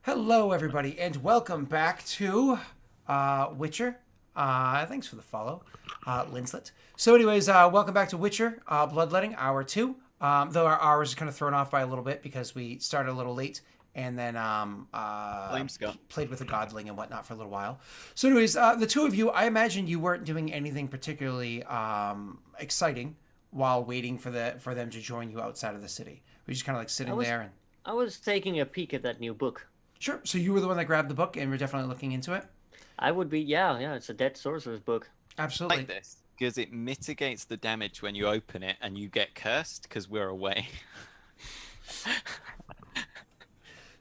Hello, everybody, and welcome back to Witcher. Thanks for the follow, Linslet. So, anyways, welcome back to Witcher Bloodletting Hour 2. Though our hours is kind of thrown off by a little bit because we started a little late and then Blame Scott. played with the godling and whatnot for a little while. So, anyways, the two of you, I imagine you weren't doing anything particularly exciting while waiting for them to join you outside of the city. We're just kind of like I sitting was there and. I was taking a peek at that new book. Sure. So you were the one that grabbed the book and we're definitely looking into it? I would be yeah, it's a dead sorcerer's book. Absolutely. Like this because it mitigates the damage when you open it and you get cursed because we're away.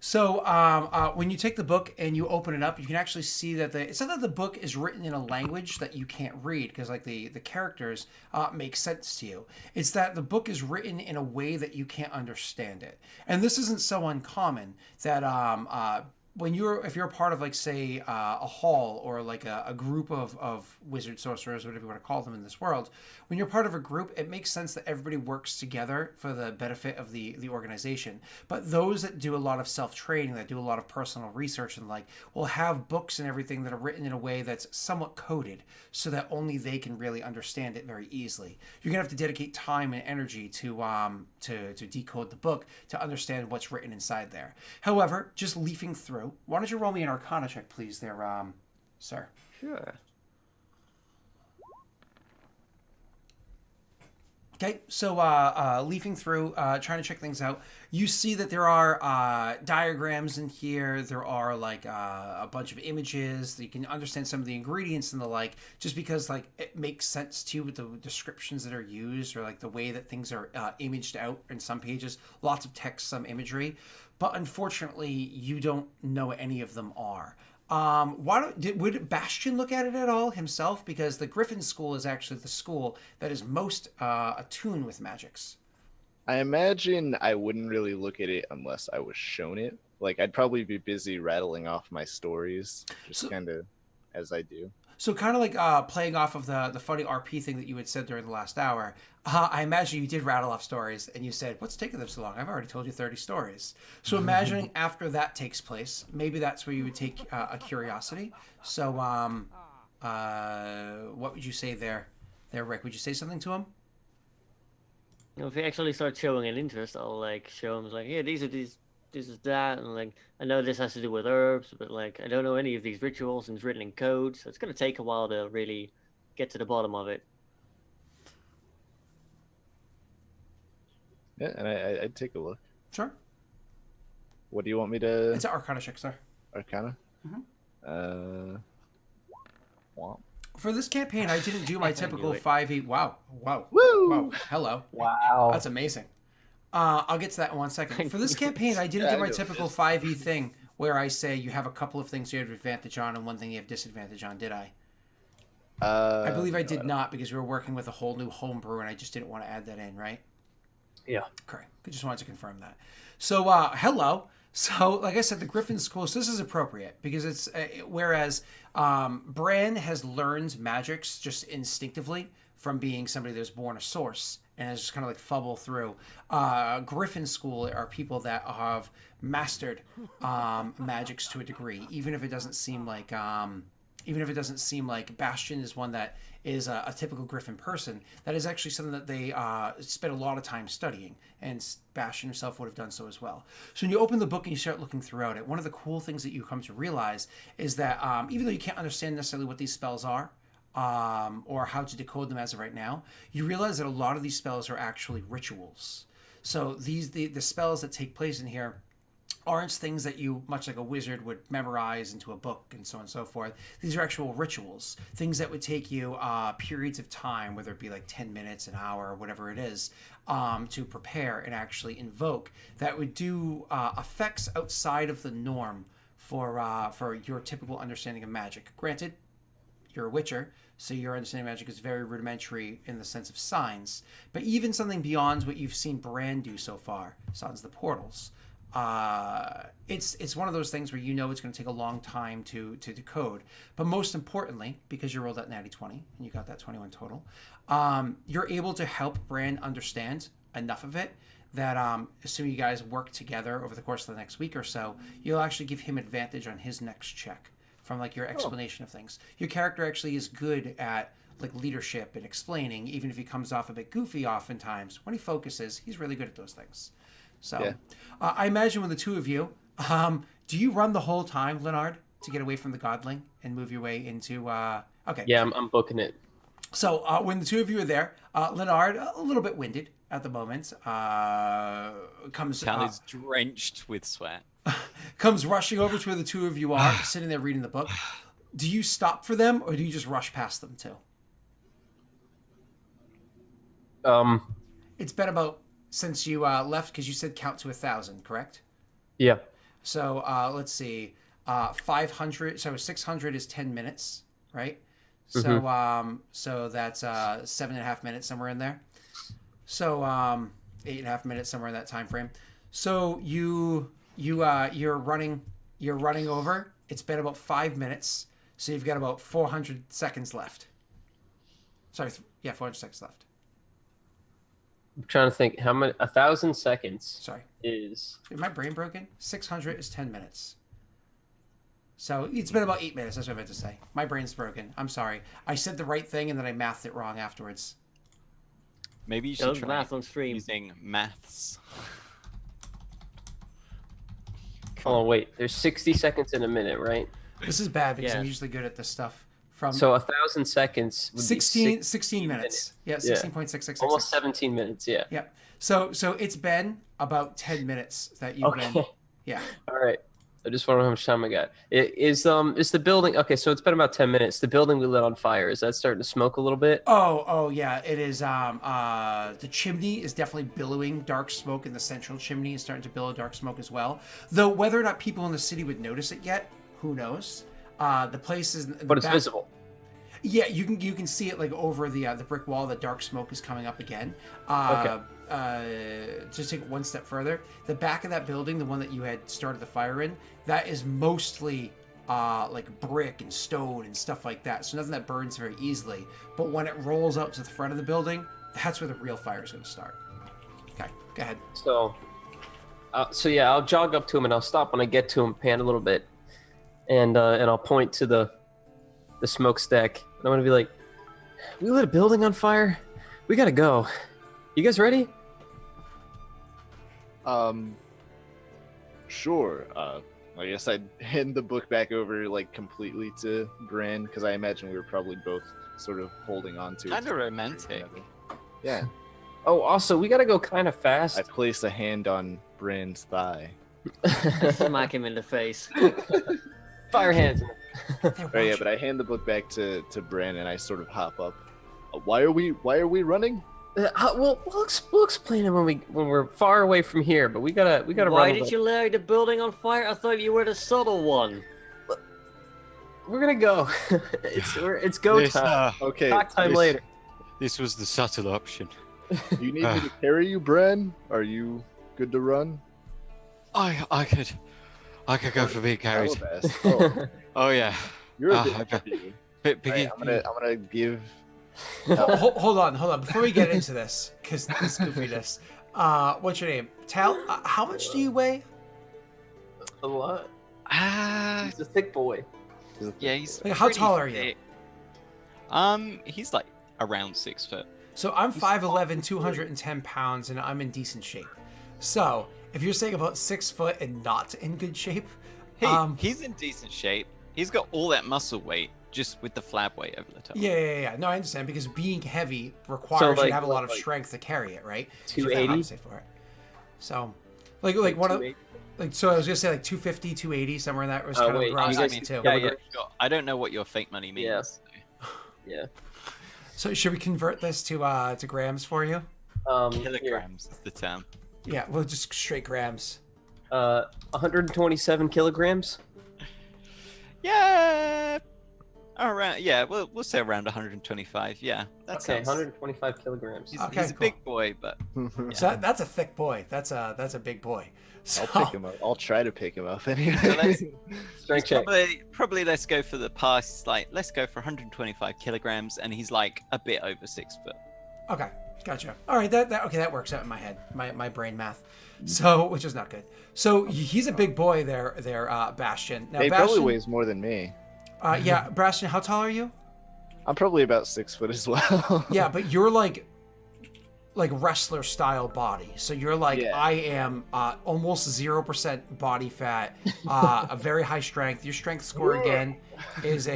So when you take the book and you open it up, you can actually see that it's not that the book is written in a language that you can't read because like the characters make sense to you. It's that the book is written in a way that you can't understand it. And this isn't so uncommon that if you're a part of like say a hall or like a group of wizard sorcerers, whatever you want to call them in this world, when you're part of a group, it makes sense that everybody works together for the benefit of the organization. But those that do a lot of self-training, that do a lot of personal research and like will have books and everything that are written in a way that's somewhat coded so that only they can really understand it very easily. You're gonna have to dedicate time and energy to decode the book to understand what's written inside there. However, just leafing through, why don't you roll me an Arcana check, please, there, sir? Sure. Okay, so leafing through, trying to check things out, you see that there are diagrams in here. There are like a bunch of images. You can understand some of the ingredients and the like, just because like it makes sense to you with the descriptions that are used or like the way that things are imaged out in some pages. Lots of text, some imagery, but unfortunately, you don't know what any of them are. Would Bastion look at it at all himself? Because the Griffin School is actually the school that is most attuned with magics. I imagine I wouldn't really look at it unless I was shown it. Like I'd probably be busy rattling off my stories, just So, kind of as I do. so kind of like playing off of the funny RP thing that you had said during the last hour. I imagine you did rattle off stories, and you said, "What's taking them so long? I've already told you 30 stories." So imagining after that takes place, maybe that's where you would take a curiosity. So, what would you say there, Rick? Would you say something to him? If he actually starts showing an interest, I'll like show him like, yeah, this is that, and like I know this has to do with herbs, but like I don't know any of these rituals and it's written in code, so it's gonna take a while to really get to the bottom of it. Yeah, and I'd take a look. Sure. What do you want me to It's an Arcana check, sir. Arcana? Mhm. Womp. For this campaign, I didn't do my I typical knew it. 5e. Wow, wow, Woo! wow. Hello. Wow. That's amazing. I'll get to that in one second. For this campaign, I didn't Yeah, do I my know. typical 5e thing where I say you have a couple of things you have advantage on and one thing you have disadvantage on, did I? I believe I No, did don't. not because we were working with a whole new homebrew and I just didn't want to add that in, right? Yeah. Correct. I just wanted to confirm that. So, hello. So, like I said, the Griffin School, so this is appropriate because it's, whereas Bran has learned magics just instinctively from being somebody that was born a source and has just kind of like fumble through. Griffin School are people that have mastered magics to a degree, even if it doesn't seem like Bastion is one that is a typical Griffin person. That is actually something that they spend a lot of time studying, and Bastion himself would have done so as well. So when you open the book and you start looking throughout it, one of the cool things that you come to realize is that even though you can't understand necessarily what these spells are, or how to decode them as of right now, you realize that a lot of these spells are actually rituals. So the spells that take place in here aren't things that you, much like a wizard, would memorize into a book and so on and so forth. These are actual rituals, things that would take you periods of time, whether it be like 10 minutes, an hour, or whatever it is, to prepare and actually invoke, that would do effects outside of the norm for your typical understanding of magic. Granted, you're a witcher, so your understanding of magic is very rudimentary in the sense of signs, but even something beyond what you've seen Bran do so far, signs the portals, it's one of those things where you know it's going to take a long time to decode. But most importantly, because you rolled that natty 20 and you got that 21 total, you're able to help Bran understand enough of it that assuming you guys work together over the course of the next week or so, you'll actually give him advantage on his next check from like your explanation of things. Your character actually is good at like leadership and explaining, even if he comes off a bit goofy oftentimes. When he focuses, he's really good at those things. So I imagine with the two of you, do you run the whole time, Leonard, to get away from the godling and move your way into okay. Yeah, I'm booking it. So when the two of you are there, Leonard, a little bit winded at the moment, comes Cal is drenched with sweat. comes rushing over to where the two of you are, sitting there reading the book. Do you stop for them, or do you just rush past them too? It's been about since you left, because you said count to 1,000, correct? Yeah. So let's see, 500. So 600 is 10 minutes, right? So so that's 7.5 minutes, somewhere in there. So 8.5 minutes, somewhere in that time frame. So you're running over. It's been about 5 minutes. So you've got about 400 seconds left. Sorry, 400 seconds left. I'm trying to think how many. 1,000 seconds. Sorry. Is my brain broken? 600 is 10 minutes. So it's been about 8 minutes. That's what I meant to say. My brain's broken. I'm sorry. I said the right thing and then I mathed it wrong afterwards. Maybe you should Don't try math on stream. using maths. hold on, wait. There's 60 seconds in a minute, right? This is bad because Yeah. I'm usually good at this stuff. From So 1,000 seconds would 16 be 16 minutes. Yeah, Yeah. 16.666. almost 17 minutes. Yeah. Yeah. So it's been about 10 minutes that you've Okay. been. Yeah. All right. I just wonder how much time I got. Is the building okay? So it's been about 10 minutes. The building we lit on fire, is that starting to smoke a little bit? Oh yeah, it is. The chimney is definitely billowing dark smoke, and the central chimney is starting to billow dark smoke as well. Though whether or not people in the city would notice it yet, who knows? The place is. But it's visible. Yeah, you can see it like over the brick wall. The dark smoke is coming up again. Okay. Just take it one step further. The back of that building, the one that you had started the fire in, that is mostly like brick and stone and stuff like that. So nothing that burns very easily. But when it rolls out to the front of the building, that's where the real fire is going to start. Okay, go ahead. So yeah, I'll jog up to him and I'll stop when I get to him, pan a little bit, and I'll point to the smokestack. And I'm gonna be like, "We lit a building on fire. We gotta go. You guys ready?" Sure. I guess I'd hand the book back over like completely to Bran, because I imagine we were probably both sort of holding on to it. Kind of romantic. Yeah. Oh, also, we gotta go kind of fast. I place a hand on Bran's thigh. Smack him in the face. Fire hands. Oh yeah, but I hand the book back to Bran and I sort of hop up. Why are we running? We'll explain it when we're far away from here. But we gotta Why run. did you light the building on fire? I thought you were the subtle one. We're gonna go. It's go time. Okay. Talk time later. This was the subtle option. You need me to carry you, Bran? Are you good to run? I could go for being carried. Calabash. Oh, Oh yeah. you're a Ah, bit heavy. Bit Right, piggy. I'm gonna give. Hold on. Before we get into this, because this goofiness, what's your name? Tal, how much do you weigh? A lot. Ah, He's a thick boy. yeah. He's Like, how pretty tall are you? thick. He's like around 6 foot. So I'm 5'11", 210 pounds, and I'm in decent shape. So if you're saying about 6 foot and not in good shape, Hey, he's in decent shape. He's got all that muscle weight just with the flab weight over the top. yeah. No, I understand, because being heavy requires So, you to like, have a lot of like, strength to carry it, right? 280? Compensate for it. So, like one of, so I was gonna say like 250, 280, somewhere in that was kind wait, of where I was you guys- thinking too. yeah. I don't know what your fake money means. Yeah. Yeah. So should we convert this to grams for you? Here. Kilograms is the term. Yeah, well, just straight grams. 127 kilograms. Yeah. Around. Yeah. We'll say around 125. Yeah. That Okay, sounds. 125 kilograms. Okay, He's a cool. big boy, but So that's a thick boy. That's a big boy. So, I'll pick him up. I'll try to pick him up anyway. So let's- Strength check. probably let's go for the pass. Like let's go for 125 kilograms, and he's like a bit over 6 foot. okay, Gotcha. All right, that works out in my head, my brain math. So, which is not good. So he's a big boy there, Bastion. Now, He Bastion, probably weighs more than me. yeah, Bastion, how tall are you? I'm probably about 6 foot as well. Yeah, but you're like wrestler style body. So you're like, Yeah. I am almost 0% body fat, a very high strength. Your strength score again is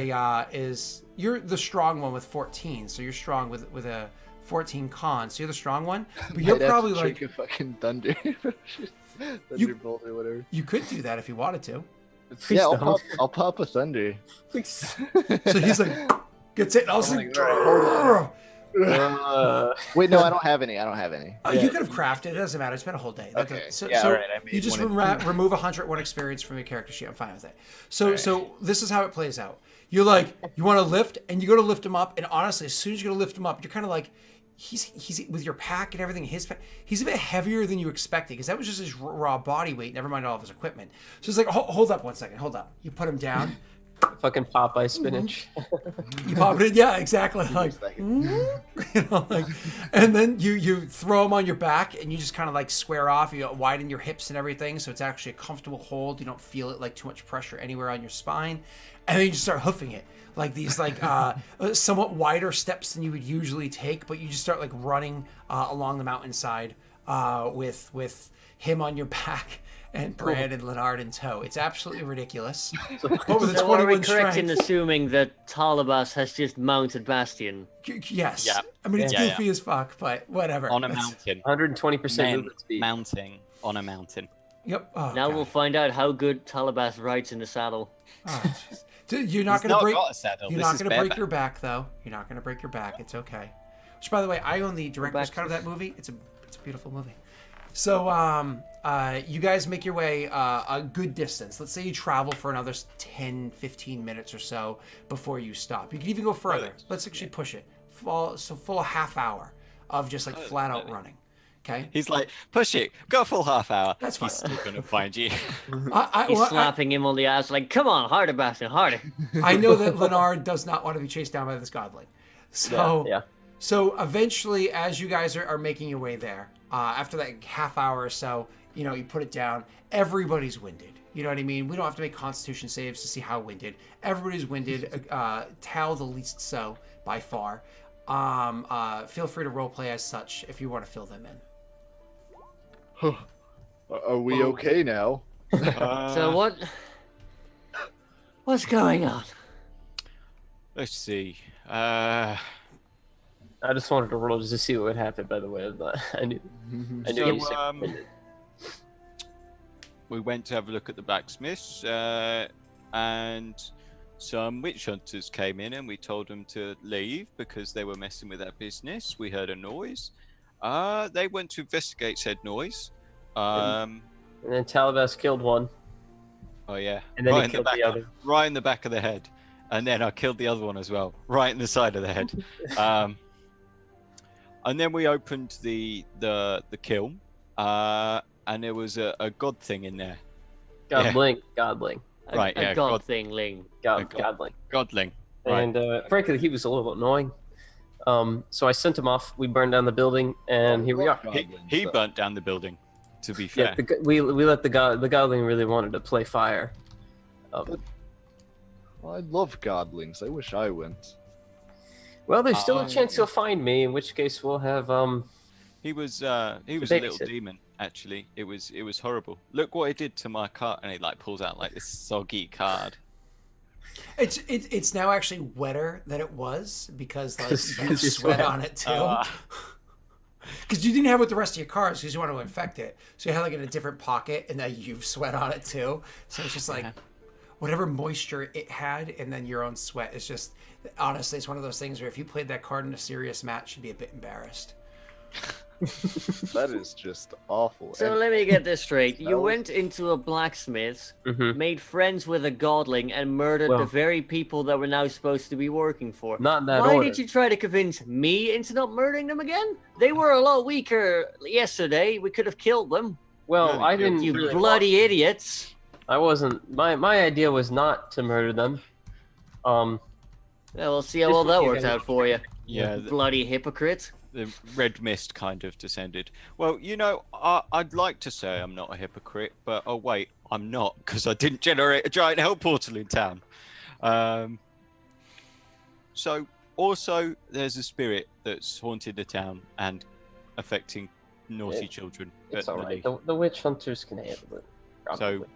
you're the strong one with 14. So you're strong with a 14 con. So you're the strong one. But you're I'd have probably to like, drink a fucking thunderbolt or whatever. you could do that if you wanted to. Please Yeah, don't. I'll pop a thunder. Please. So he's like, gets it. And I was Oh like, my Wait, no, Uh, I don't have any. You could have crafted. It doesn't matter. It's been a whole day. Okay. So, Yeah, so all right, I made you just one remove 101 experience from your character sheet. I'm fine with it. So this is how it plays out. You're like, you want to lift, and you go to lift him up, and honestly, as soon as you go to lift him up, you're kind of like, he's with your pack and everything. He's a bit heavier than you expected because that was just his raw body weight. Never mind all of his equipment. So it's like, hold up 1 second. Hold up. You put him down. fucking Popeye spinach. You pop it in, yeah, exactly. Like, you know, like, and then you throw them on your back, and you just kind of like square off. You widen your hips and everything, so it's actually a comfortable hold. You don't feel it like too much pressure anywhere on your spine, and then you just start hoofing it like these somewhat wider steps than you would usually take, but you just start like running along the mountainside with him on your back. And Brad and Leonard in tow. It's absolutely ridiculous. But with a So are we 21 correct in strength, assuming that Talabas has just mounted Bastion? yes. Yeah. I mean, it's Yeah, goofy as fuck, but whatever. On a That's- mountain. 120% Men movement speed. mounting on a mountain. Yep. Oh, Now God. we'll find out how good Talabas rides in the saddle. Oh, jeez. Dude, you're not He's going to break. got a saddle. You're This not is going to break bareback. your back, though. You're not going to break your back. It's okay. Which, by the way, I own the director's back cut of to- that movie. It's a beautiful movie. So, you guys make your way a good distance. Let's say you travel for another 10, 15 minutes or so before you stop. You can even go further. Let's actually push it. Full half hour of just like flat out running. Okay. He's like, push it, go a full half hour. That's fine. He's still gonna find you. He's slapping him on the ass like, come on, harder, Bastion, harder. I know that Leonard does not want to be chased down by this godling. So, Yeah. So eventually, as you guys are making your way there, after that half hour or so, you know, you put it down, everybody's winded. You know what I mean? We don't have to make constitution saves to see how winded. Everybody's winded. Tal the least so, by far. Feel free to roleplay as such if you want to fill them in. Are we okay now? So what's going on? Let's see. I just wanted to roll just to see what would happen, by the way. I knew you said winded. We went to have a look at the blacksmiths, and some witch hunters came in, and we told them to leave because they were messing with our business. We heard a noise. They went to investigate said noise. And then Talabas killed one, Oh yeah, and then right he in the killed back, the other. right in the back of the head, and then I killed the other one as well, right in the side of the head. And then we opened the kiln, and there was a god thing in there. Godling. Right, A yeah, god God- thing, Ling. Godling. Godling. Right. And frankly, he was a little annoying. So I sent him off. We burned down the building, and here we are. He burnt down the building. To be Yeah, fair, we let the Godling really wanted to play fire. Well, I love godlings. I wish I went. Well, there's still a chance he'll find me, in which case we'll have he was a little babysit. demon. Actually, it was horrible. Look what he did to my card, and he like pulls out like this soggy card. It's now actually wetter than it was because like Because you you sweat sweat. on it too. Because you didn't have it with the rest of your cards because you want to infect it. So you had like in a different pocket, and now you've sweat on it too. So it's just like whatever moisture it had, and then your own sweat. It's just honestly, it's one of those things where if you played that card in a serious match, you'd be a bit embarrassed. That is just awful. So And let me get this straight. You Smells. went into a blacksmith's, Mhm. made friends with a godling, and murdered Well- the very people that we're now supposed to be working for. not in that Why order. did you try to convince me into not murdering them again? They were a lot weaker yesterday. We could have killed them. Well, I didn't. You really bloody idiots. I wasn't. My idea was not to murder them. Yeah, we'll see how This well that one you works guys- out for you. Yeah, You bloody hypocrite. the red mist kind of descended. Well, I'd like to say I'm not a hypocrite, but oh wait, I'm not, because I didn't generate a giant hell portal in town. So also there's a spirit that's haunted the town and affecting naughty children. It's at all the right. least. The witch hunters can handle it. Probably.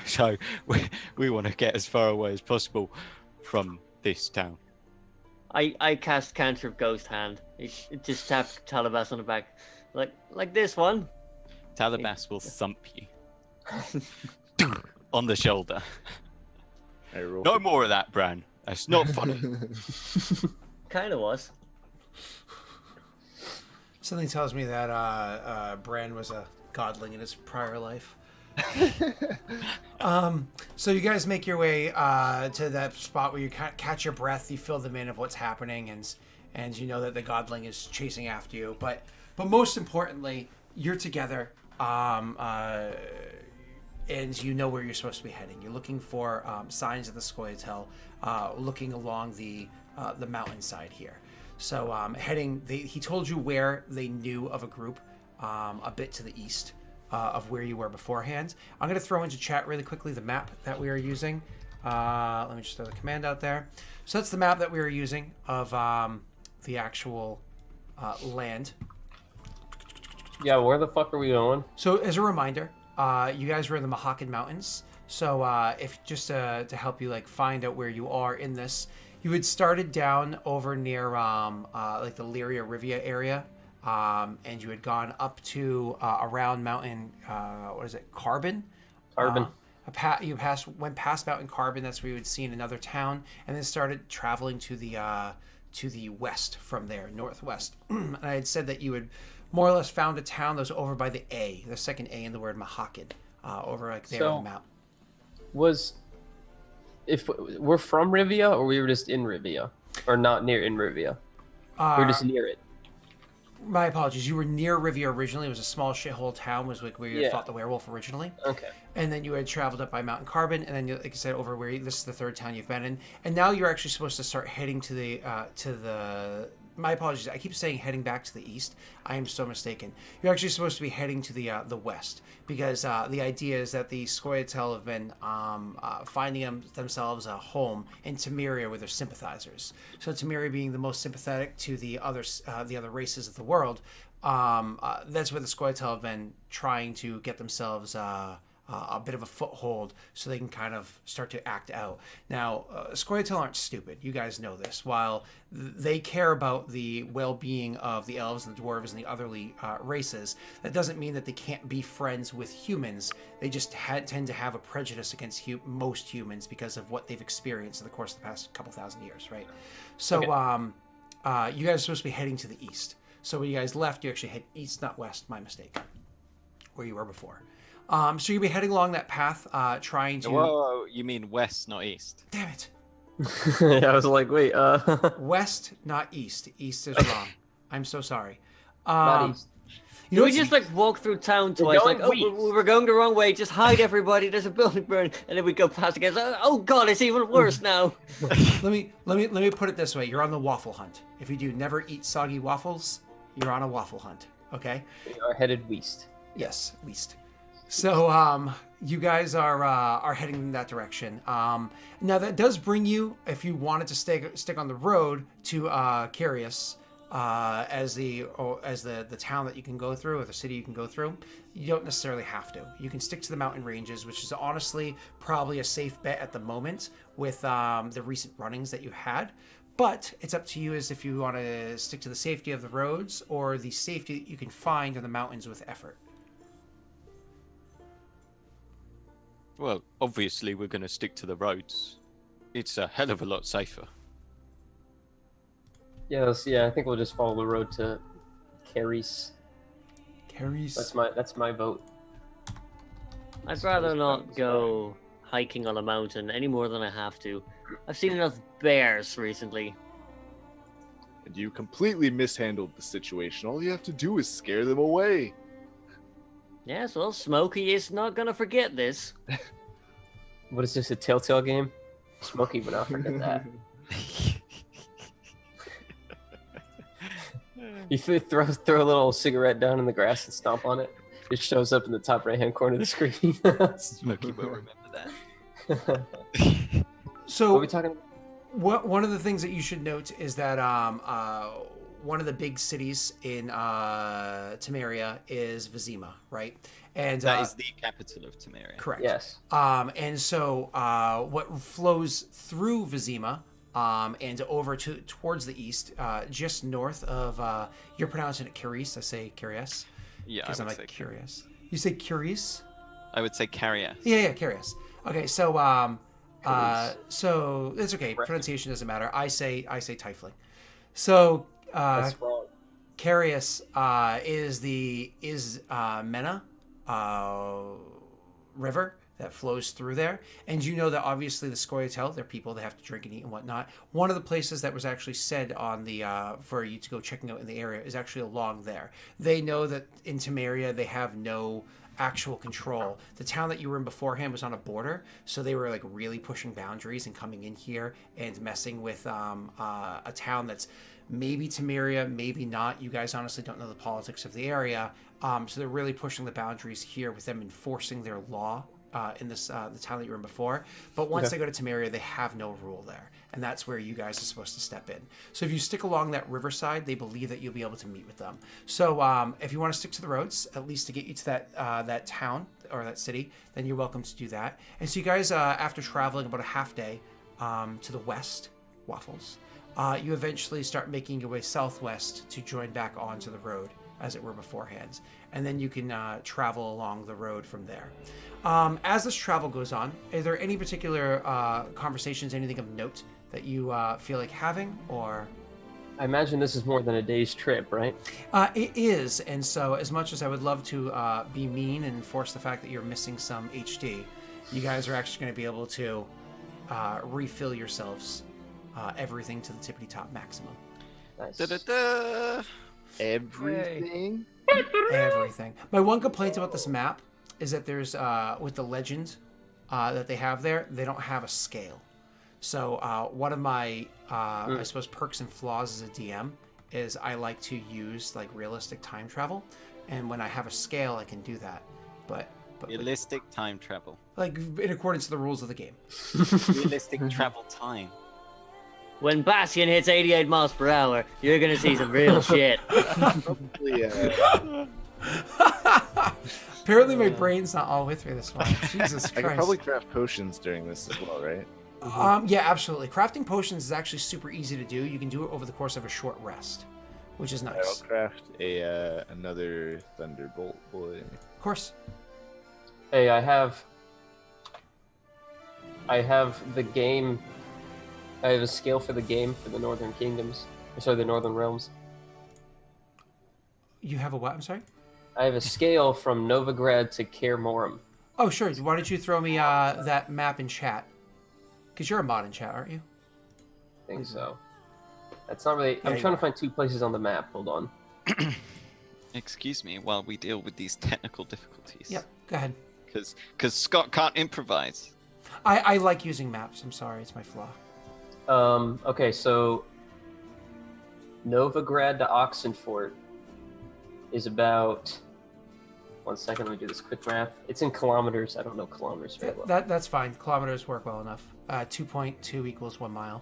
So we want to get as far away as possible from this town. I cast Cantrip Ghost Hand. It just tap Talabas on the back, like this one. Talabas will thump you on the shoulder. No more of that, Bran. That's not funny. Kind of was. Something tells me that Bran was a godling in his prior life. So you guys make your way to that spot where you catch your breath. You feel the min of what's happening, and you know that the godling is chasing after you. But most importantly, you're together, and you know where you're supposed to be heading. You're looking for signs of the Scoia'tael, looking along the mountainside here. So heading, he told you where they knew of a group, a bit to the east of where you were beforehand. I'm going to throw into chat really quickly the map that we are using. Let me just throw the command out there. So that's the map that we are using of the actual land. Yeah, where the fuck are we going? So as a reminder, you guys were in the Mahawken Mountains. So if just to help you like find out where you are in this, you had started down over near like the Lyria Rivia area. And you had gone up to around Mountain, what is it, Carbon? Carbon. You went past Mountain Carbon. That's where you had seen another town, and then started traveling to the west from there, northwest. And I had said that you had more or less found a town that was over by the A, the second A in the word Mahawken, over like there on the map. If we're from Rivia, or we were just in Rivia, or not near in Rivia? We're just near it. My apologies. You were near Rivia originally. It was a small shithole town. Was like where you fought the werewolf originally. Okay. And then you had traveled up by Mountain Carbon, and then, like I said, over where this is the third town you've been in. And now you're actually supposed to start heading to the. My apologies. I keep saying heading back to the east. I am so mistaken. You're actually supposed to be heading to the west, because the idea is that the Scoia'tael have been finding themselves a home in Temeria with their sympathizers. So Temeria being the most sympathetic to the other races of the world, that's where the Scoia'tael have been trying to get themselves a bit of a foothold so they can kind of start to act out. Now, Scoia'tael aren't stupid. You guys know this. While they care about the well-being of the elves and the dwarves and the otherly races, that doesn't mean that they can't be friends with humans. They just tend to have a prejudice against most humans because of what they've experienced in the course of the past couple thousand years, right? So, okay. You guys are supposed to be heading to the east. So when you guys left, you actually head east, not west. My mistake. Where you were before. So you'll be heading along that path, trying to... Whoa, you mean west, not east. Damn it. I was like, wait, West, not east. East is wrong. I'm so sorry. not east. You know, We just like walk through town twice, like, going we were going the wrong way, just hide everybody, there's a building burning, and then we go past again, oh god, it's even worse now. let me put it this way. You're on the waffle hunt. If you do never eat soggy waffles, you're on a waffle hunt, okay? We are headed west. Yes, west. So, you guys are heading in that direction. Now that does bring you, if you wanted to stick on the road, to Carreras, as the town that you can go through, or the city you can go through. You don't necessarily have to. You can stick to the mountain ranges, which is honestly probably a safe bet at the moment with the recent runnings that you had. But it's up to you as if you want to stick to the safety of the roads or the safety that you can find in the mountains with effort. Well, obviously we're going to stick to the roads. It's a hell of a lot safer. Yes, yeah, I think we'll just follow the road to Carreras. Carreras. That's my vote. I'd rather not go hiking on a mountain any more than I have to. I've seen enough bears recently. And you completely mishandled the situation. All you have to do is scare them away. Yes, well, Smokey is not gonna forget this. What is this, a Telltale game? Smokey would not forget that. You throw a little cigarette down in the grass and stomp on it. It shows up in the top right-hand corner of the screen. Smokey will remember that. What So are we talking about? one of the things that you should note is that one of the big cities in Temeria is Vizima, right? And That is the capital of Temeria. correct. Yes. And so what flows through Vizima and over towards the east, just north of, you're pronouncing it Carreras, I say Carreras, Yeah, I because I'm would like say curious. You say Carreras? I would say Carreras. Yeah, Carreras. Okay, so Carreras. so it's okay. Pronunciation doesn't matter. I say Tiefling. So That's wrong. Carreras is Mena river that flows through there, and you know that obviously the Scoia'tael, they're people, they have to drink and eat and whatnot. One of the places that was actually said on the for you to go checking out in the area is actually along there. They know that in Temeria they have no actual control. The town that you were in beforehand was on a border, so they were like really pushing boundaries and coming in here and messing with a town that's maybe Temeria, maybe not. You guys honestly don't know the politics of the area, so they're really pushing the boundaries here with them enforcing their law in this the town that you were in before. But once they go to Temeria, they have no rule there, and that's where you guys are supposed to step in. So if you stick along that riverside, they believe that you'll be able to meet with them. So if you want to stick to the roads, at least to get you to that town or that city, then you're welcome to do that. And so you guys, after traveling about a half day to the west, Waffles, you eventually start making your way southwest to join back onto the road as it were beforehand, and then you can travel along the road from there. As this travel goes on, are there any particular conversations, anything of note that you feel like having, or? I imagine this is more than a day's trip, right? It is, and so as much as I would love to be mean and enforce the fact that you're missing some HD, you guys are actually going to be able to refill yourselves everything to the tippity top maximum. Nice. Da-da-da. Everything. Everything. My one complaint about this map is that there's with the legend that they have there, they don't have a scale. So one of my I suppose perks and flaws as a DM is I like to use like realistic time travel, and when I have a scale I can do that, but Realistic time travel. like in accordance to the rules of the game. Realistic travel time. When Bastion hits 88 miles per hour, you're gonna see some real shit. Probably, Apparently my brain's not all with me this one. Jesus I could Christ. probably craft potions during this as well, right? Yeah, absolutely. Crafting potions is actually super easy to do. You can do it over the course of a short rest, which is I'll nice. craft a another Thunderbolt boy. Of course. Hey, I have the game. I have a scale for the game for the Northern Kingdoms. Sorry, the Northern Realms. You have a what? I'm sorry? I have a scale from Novigrad to Kaer Morhen. Oh, sure. Why don't you throw me that map in chat? Because you're a mod in chat, aren't you? I think so. That's not really. I'm you trying are. to find 2 places on the map. Hold on. Excuse me while we deal with these technical difficulties. Yep. Go ahead. Because Scott can't improvise. I like using maps. I'm sorry. It's my flaw. Okay, so Novigrad to Oxenfort is about. 1 second, let me do this quick math. It's in kilometers. I don't know kilometers very well. That's fine. Kilometers work well enough. 2.2 equals 1 mile.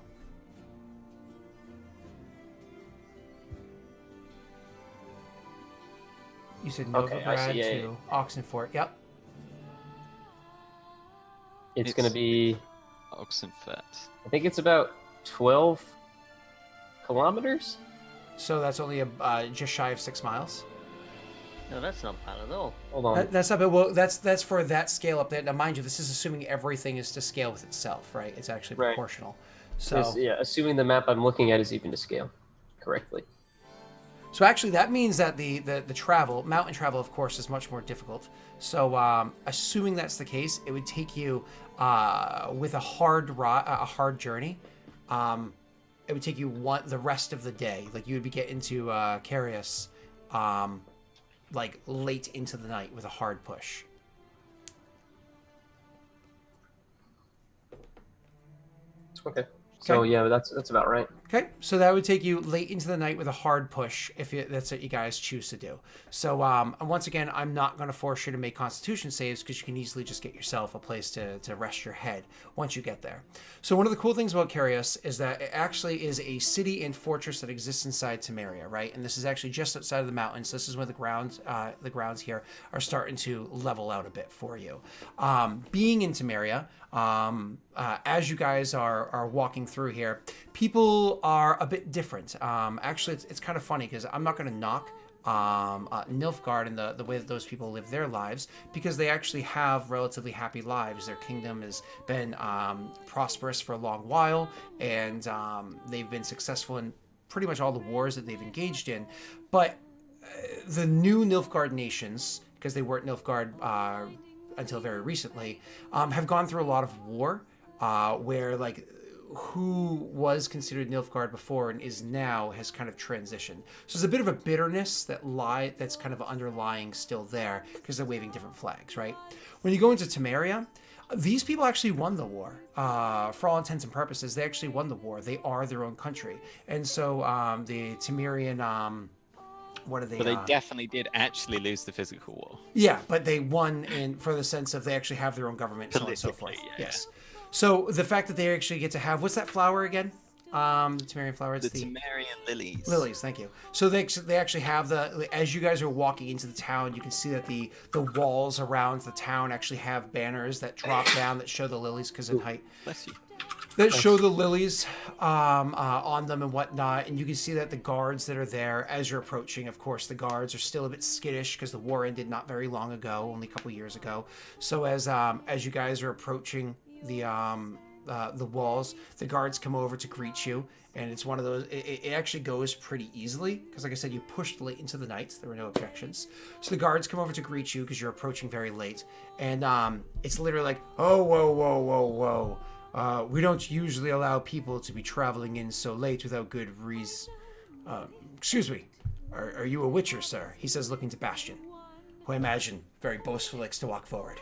You said Okay, I Novigrad see, yeah, to Oxenfort. Yep. It's going to be. Oxenfurt. I think it's about 12 kilometers. So that's only just shy of 6 miles. No, that's not bad at all. Hold on. That's not bad. Well, that's for that scale up there. Now, mind you, this is assuming everything is to scale with itself, right? It's actually Right. proportional. So, Yeah, assuming the map I'm looking at is even to scale correctly. so actually, that means that the travel, mountain travel, of course, is much more difficult. So, assuming that's the case, it would take you with a hard journey. It would take you the rest of the day. Like you would be getting to Carreras, like late into the night with a hard push. Okay. So Okay. yeah, that's about right. Okay, so that would take you late into the night with a hard push if that's what you guys choose to do. So, and once again, I'm not going to force you to make Constitution saves because you can easily just get yourself a place to rest your head once you get there. So one of the cool things about Carreras is that it actually is a city and fortress that exists inside Temeria, right? And this is actually just outside of the mountains. This is where the grounds here are starting to level out a bit for you. Being in Temeria, as you guys are walking through here, people are a bit different. Actually, it's kind of funny because I'm not going to knock Nilfgaard and the way that those people live their lives, because they actually have relatively happy lives. Their kingdom has been prosperous for a long while, and they've been successful in pretty much all the wars that they've engaged in. But the new Nilfgaard nations, because they weren't Nilfgaard until very recently, have gone through a lot of war, where like who was considered Nilfgaard before and is now has kind of transitioned. So there's a bit of a bitterness that's kind of underlying still there because they're waving different flags, right? When you go into Temeria, these people actually won the war. For all intents and purposes, they actually won the war. They are their own country. And so the Temerian... what are they? But they definitely did actually lose the physical war. Yeah, but they won for the sense of they actually have their own government, so on and so forth. Yeah. Yes. So the fact that they actually get to have, what's that flower again? The Temerian flower. It's the Temerian lilies. Lilies, thank you. So they actually have as you guys are walking into the town, you can see that the walls around the town actually have banners that drop down that show the lilies because in height. Bless you. That show the lilies on them and whatnot, and you can see that the guards that are there as you're approaching, of course, the guards are still a bit skittish because the war ended not very long ago, only a couple years ago. So as you guys are approaching the walls, the guards come over to greet you, and it's one of those. It actually goes pretty easily because, like I said, you pushed late into the night. There were no objections. So the guards come over to greet you because you're approaching very late, and it's literally like, oh, whoa, whoa, whoa, whoa. We don't usually allow people to be traveling in so late without good reason. Excuse me, are you a witcher, sir? He says, looking to Bastion, who I imagine very boastful likes to walk forward.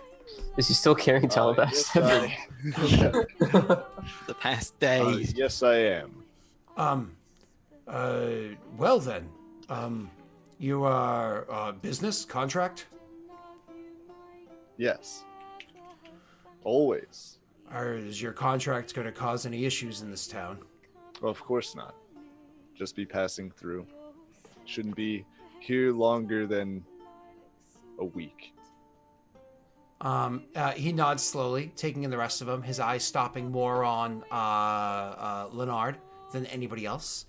Is he still carrying Talabas? The past days. Yes, I am. Well then, you are business contract? Yes. Always. Is your contract going to cause any issues in this town? Well, of course not. Just be passing through. Shouldn't be here longer than a week. He nods slowly, taking in the rest of them, his eyes stopping more on Leonard than anybody else.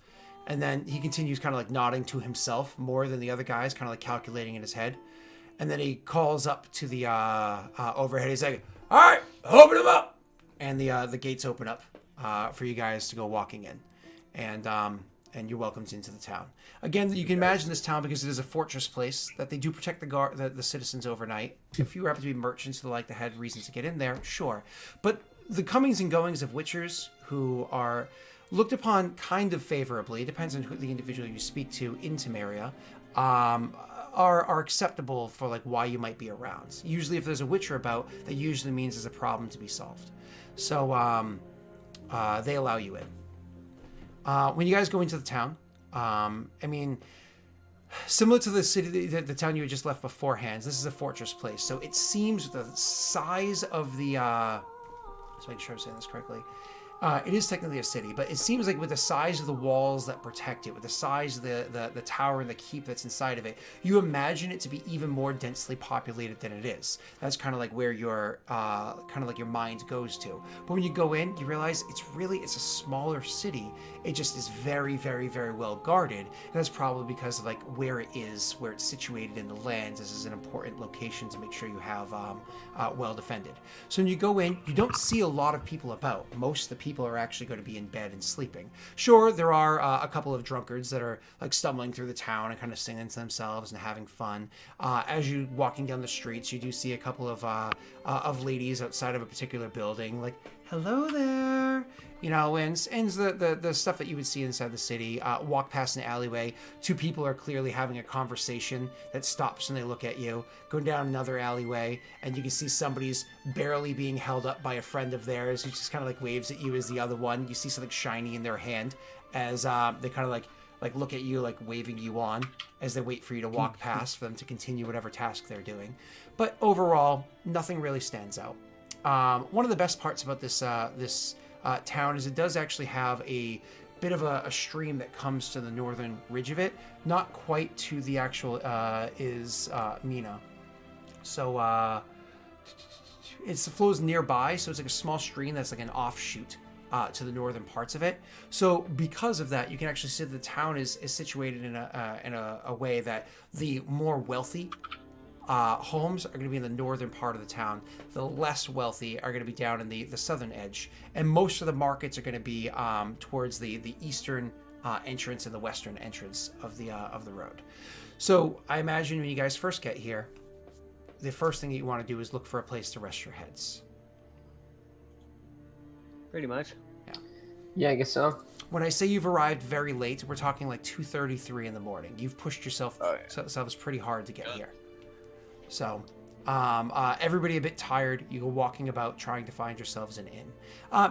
And then he continues kind of like nodding to himself more than the other guys, kind of like calculating in his head. And then he calls up to the overhead. He's like, all right, open them up. And the gates open up for you guys to go walking in. And you're welcomed into the town. Again, you can imagine this town, because it is a fortress place, that they do protect the citizens overnight. If you happen to be merchants that had reasons to get in there, sure. But the comings and goings of witchers who are looked upon kind of favorably, depends on who the individual you speak to in Temeria, are acceptable for like why you might be around. Usually if there's a witcher about, that usually means there's a problem to be solved. So they allow you in. When you guys go into the town, I mean, similar to the city, the town you had just left beforehand, this is a fortress place. So it seems the size of the, let's make sure I'm saying this correctly. It is technically a city, but it seems like with the size of the walls that protect it, with the size of the tower and the keep that's inside of it, you imagine it to be even more densely populated than it is. That's kind of like where your your mind goes to. But when you go in, you realize it's a smaller city. It just is very, very, very well guarded, and that's probably because of like where it is, where it's situated in the land. This is an important location to make sure you have well defended. So when you go in, you don't see a lot of people about. Most of the people are actually going to be in bed and sleeping. Sure, there are a couple of drunkards that are like stumbling through the town and kind of singing to themselves and having fun. As you're walking down the streets, you do see a couple of ladies outside of a particular building, like hello there. You know, and the stuff that you would see inside the city. Walk past an alleyway. Two people are clearly having a conversation that stops and they look at you. Go down another alleyway, and you can see somebody's barely being held up by a friend of theirs who just kind of like waves at you as the other one. You see something shiny in their hand as they kind of like look at you, like waving you on as they wait for you to walk past for them to continue whatever task they're doing. But overall, nothing really stands out. One of the best parts about this town is it does actually have a bit of a stream that comes to the northern ridge of it, not quite to the actual Mina. So it flows nearby, so it's like a small stream that's like an offshoot to the northern parts of it. So because of that, you can actually see that the town is situated in a way that the more wealthy homes are going to be in the northern part of the town. The less wealthy are going to be down in the southern edge, and most of the markets are going to be towards the eastern entrance and the western entrance of the road. So I imagine when you guys first get here, the first thing that you want to do is look for a place to rest your heads. Pretty much. Yeah, I guess so. When I say you've arrived very late, we're talking like 2:33 in the morning. You've pushed yourselves pretty hard to get here. So, everybody a bit tired. You go walking about trying to find yourselves an inn.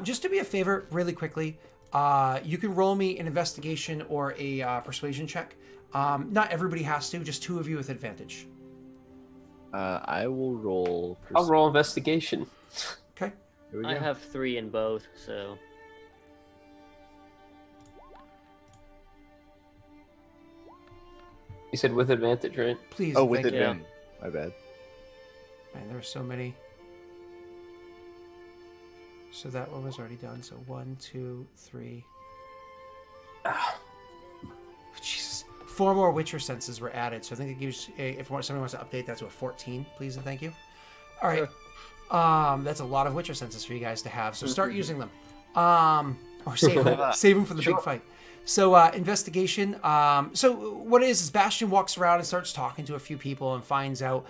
Just do me a favor, really quickly. You can roll me an investigation or a persuasion check. Not everybody has to, just two of you with advantage. I will roll. I'll roll investigation. Okay. Here we go. I have 3 in both, so. You said with advantage, right? Please. Oh, with thank you. advantage. My bad. Man, there are so many. So that one was already done. So 1, 2, 3. Jesus. 4 more Witcher senses were added. So I think it gives, if somebody wants to update that to a 14, please and thank you. All right. Sure. That's a lot of Witcher senses for you guys to have. So start using them. Or save them for the big fight. So investigation. So what it is Bastion walks around and starts talking to a few people and finds out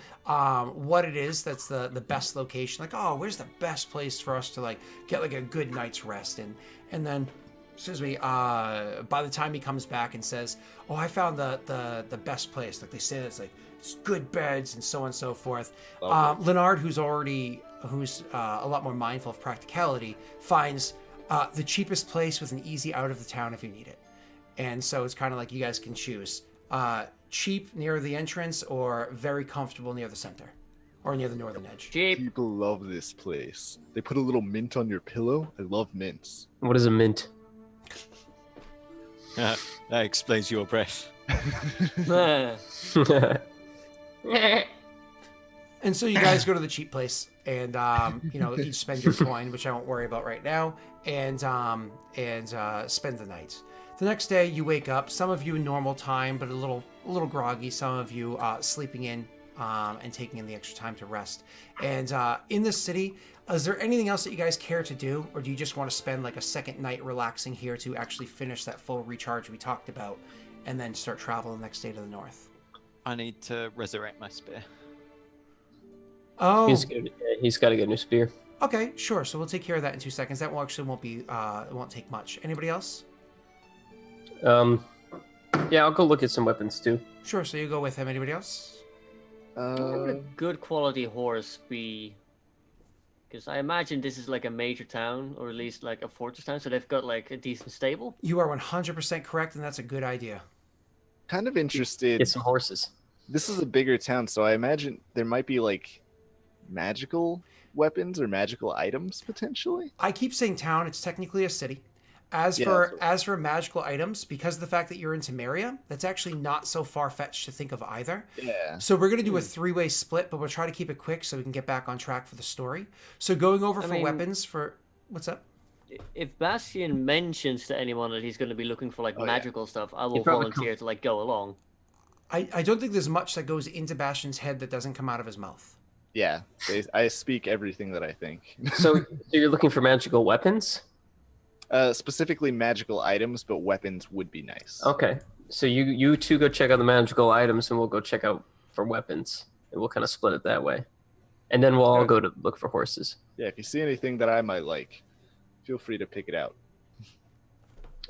what it is that's the best location. Like, oh, where's the best place for us to like get like a good night's rest in? And then, by the time he comes back and says, oh, I found the best place. Like they say it's like it's good beds and so on and so forth. Leonard, who's a lot more mindful of practicality, finds the cheapest place with an easy out of the town if you need it. And so it's kind of like you guys can choose cheap near the entrance or very comfortable near the center or near the northern edge. Cheap. People love this place. They put a little mint on your pillow. I love mints. What is a mint? That explains your breath. And so you guys go to the cheap place and each spend your coin, which I won't worry about right now, and spend the night. The next day you wake up, some of you in normal time, but a little groggy, some of you sleeping in and taking in the extra time to rest. And in this city, is there anything else that you guys care to do, or do you just want to spend like a second night relaxing here to actually finish that full recharge we talked about, and then start traveling the next day to the north? I need to resurrect my spear. Oh, he's got to get a new spear. okay, sure. So we'll take care of that in 2 seconds. That won't take much. Anybody else? Yeah, I'll go look at some weapons too. Sure. So you go with him. Anybody else? What would a good quality horse be? Because I imagine this is like a major town, or at least like a fortress town, so they've got like a decent stable. You are 100% correct, and that's a good idea. Kind of interested. Get some horses. This is a bigger town, so I imagine there might be like magical weapons or magical items potentially. I keep saying town. It's technically a city. As for magical items, because of the fact that you're in Temeria, that's actually not so far-fetched to think of either. Yeah. So we're going to do a 3-way split, but we'll try to keep it quick so we can get back on track for the story. So going over weapons for... What's up? If Bastion mentions to anyone that he's going to be looking for like magical stuff, I will probably volunteer to like go along. I don't think there's much that goes into Bastion's head that doesn't come out of his mouth. Yeah. I speak everything that I think. So you're looking for magical weapons? Specifically magical items, but weapons would be nice. Okay. So you two go check out the magical items, and we'll go check out for weapons, and we'll kind of split it that way. And then we'll all go to look for horses. Yeah, if you see anything that I might like, feel free to pick it out,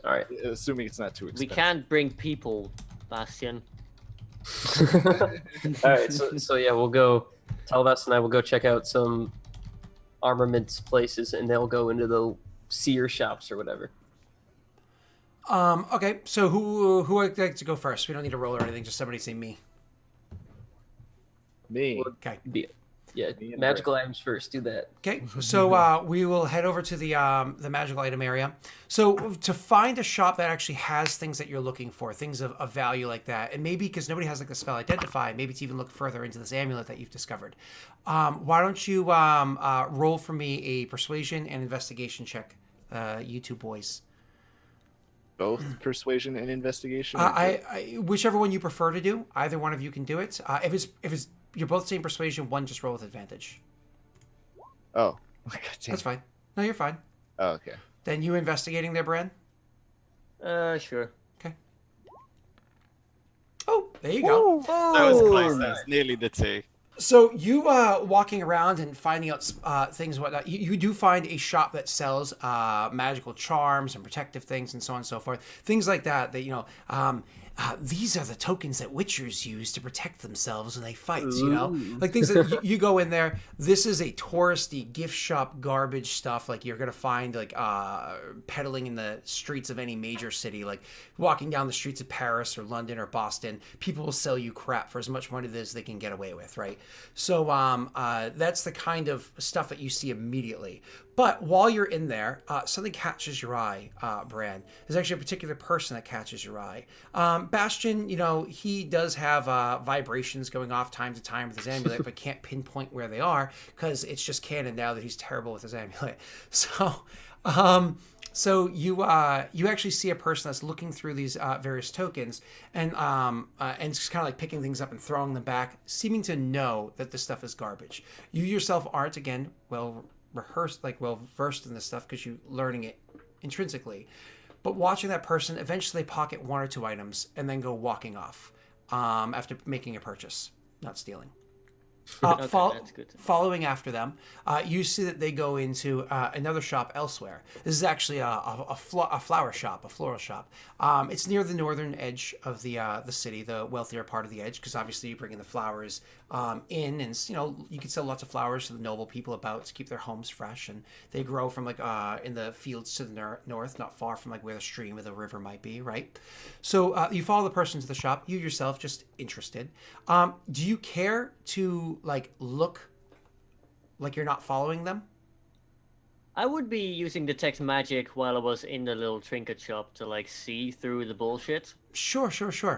All right. assuming it's not too We expensive. can't bring people, Bastion. All right. So yeah, we'll go. Talvas and I will go check out some armaments places, and they'll go into the seer shops or whatever. Okay, so who would like to go first? We don't need to roll or anything. Just somebody say me. Me. Okay. Yeah, Me and magical items first. Do that. Okay, so we will head over to the magical item area. So to find a shop that actually has things that you're looking for, things of value like that, and maybe because nobody has like the spell identify, maybe to even look further into this amulet that you've discovered. Why don't you roll for me a persuasion and investigation check, you two boys? Both persuasion and investigation. I whichever one you prefer to do. Either one of you can do it. If it's you're both saying persuasion, one just roll with advantage. Oh, God damn. That's fine. No, you're fine. Oh, okay. Then you investigating there, Bran? Sure. Okay. Oh, there you go. That was close. That was nearly the two. So you walking around and finding out things and whatnot, you do find a shop that sells magical charms and protective things and so on and so forth. Things like that, these are the tokens that witchers use to protect themselves when they fight, you know? Like things that you go in there, this is a touristy gift shop garbage stuff like you're going to find like peddling in the streets of any major city, like walking down the streets of Paris or London or Boston. People will sell you crap for as much money as they can get away with, right? So that's the kind of stuff that you see immediately. But while you're in there, something catches your eye, Bran. There's actually a particular person that catches your eye. Bastion, he does have vibrations going off time to time with his amulet, but can't pinpoint where they are because it's just canon now that he's terrible with his amulet. So you actually see a person that's looking through these various tokens and just kind of like picking things up and throwing them back, seeming to know that this stuff is garbage. You yourself aren't, again, well versed in this stuff because you're learning it intrinsically. But watching that person, eventually they pocket one or two items and then go walking off after making a purchase, not stealing. That's good to know. Following after them, you see that they go into another shop elsewhere. This is actually a flower shop, a floral shop. It's near the northern edge of the city, the wealthier part of the edge, because obviously you bring in the flowers in, and you can sell lots of flowers to the noble people about to keep their homes fresh, and they grow from like in the fields to the north, not far from like where the stream or the river might be, right? So you follow the person to the shop. You yourself just interested. Do you care to like look like you're not following them? I would be using detect magic while I was in the little trinket shop to like see through the bullshit Sure.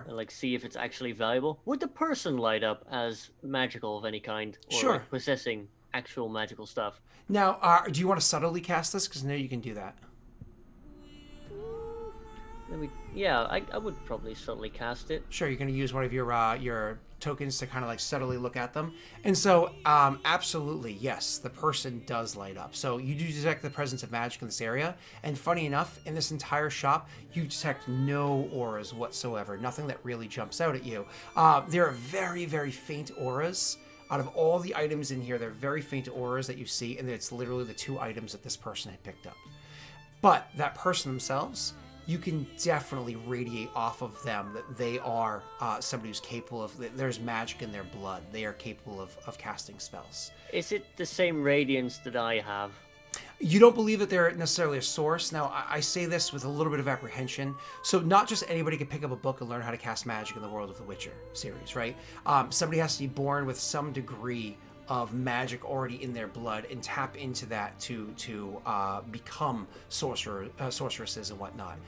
and like see if it's actually valuable. Would the person light up as magical of any kind, or Sure. like possessing actual magical stuff? Now, do you want to subtly cast this? Because I know you can do that. I would probably subtly cast it. Sure, you're going to use one of your tokens to kind of like subtly look at them. And so, absolutely, yes, the person does light up. So you do detect the presence of magic in this area. And funny enough, in this entire shop, you detect no auras whatsoever. Nothing that really jumps out at you. There are very, very faint auras. Out of all the items in here, there are very faint auras that you see, and it's literally the two items that this person had picked up. But that person themselves, you can definitely radiate off of them that they are somebody who's capable of, there's magic in their blood. They are capable of casting spells. Is it the same radiance that I have? You don't believe that they're necessarily a source. Now, I say this with a little bit of apprehension. So not just anybody can pick up a book and learn how to cast magic in the World of the Witcher series, right? Somebody has to be born with some degree of magic already in their blood and tap into that to become sorceresses and whatnot.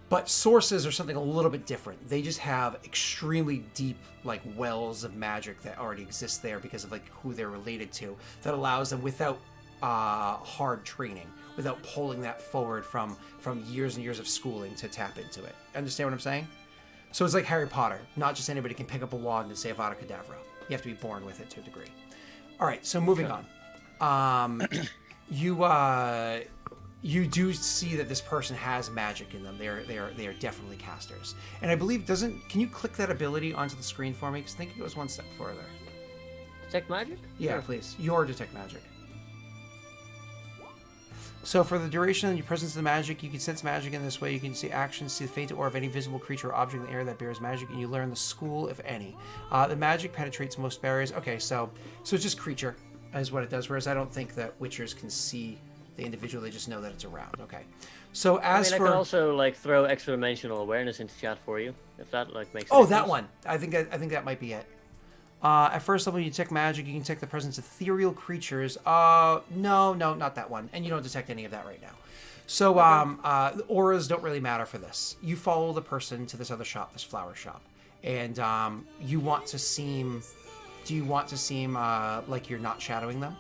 But sources are something a little bit different. They just have extremely deep like wells of magic that already exist there because of like who they're related to, that allows them without hard training, without pulling that forward from years and years of schooling to tap into it. Understand what I'm saying? So it's like Harry Potter. Not just anybody can pick up a wand and say Avada Kedavra. You have to be born with it to a degree. All right, so moving on. You do see that this person has magic in them. They are definitely casters. And I believe can you click that ability onto the screen for me? Because I think it goes one step further. Detect magic? Yeah, Sure. please. Your detect magic. So for the duration of your presence of the magic, you can sense magic in this way. You can see actions, see the faint aura of any visible creature or object in the air that bears magic, and you learn the school, if any. The magic penetrates most barriers. Okay, so it's just creature is what it does, whereas I don't think that Witchers can see the individual. They just know that it's around. Okay. So as I for... can also like throw extra dimensional awareness into chat for you, if that like makes. Oh, sense. that one. I think that might be it. At first level, you detect magic. You can detect the presence of ethereal creatures. No, not that one. And you don't detect any of that right now. So, the auras don't really matter for this. You follow the person to this other shop, this flower shop, and you want to seem. Do you want to seem like you're not shadowing them?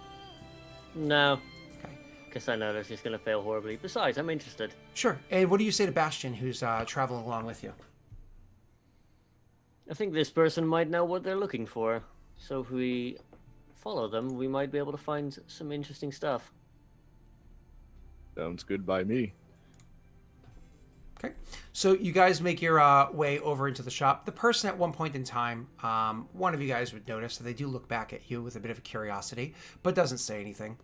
No. Okay. Because I know that's just gonna fail horribly. Besides, I'm interested. Sure. And what do you say to Bastion, who's traveling along with you? I think this person might know what they're looking for. So if we follow them, we might be able to find some interesting stuff. Sounds good by me. Okay, so you guys make your way over into the shop. The person at one point in time, one of you guys would notice that they do look back at you with a bit of a curiosity, but doesn't say anything.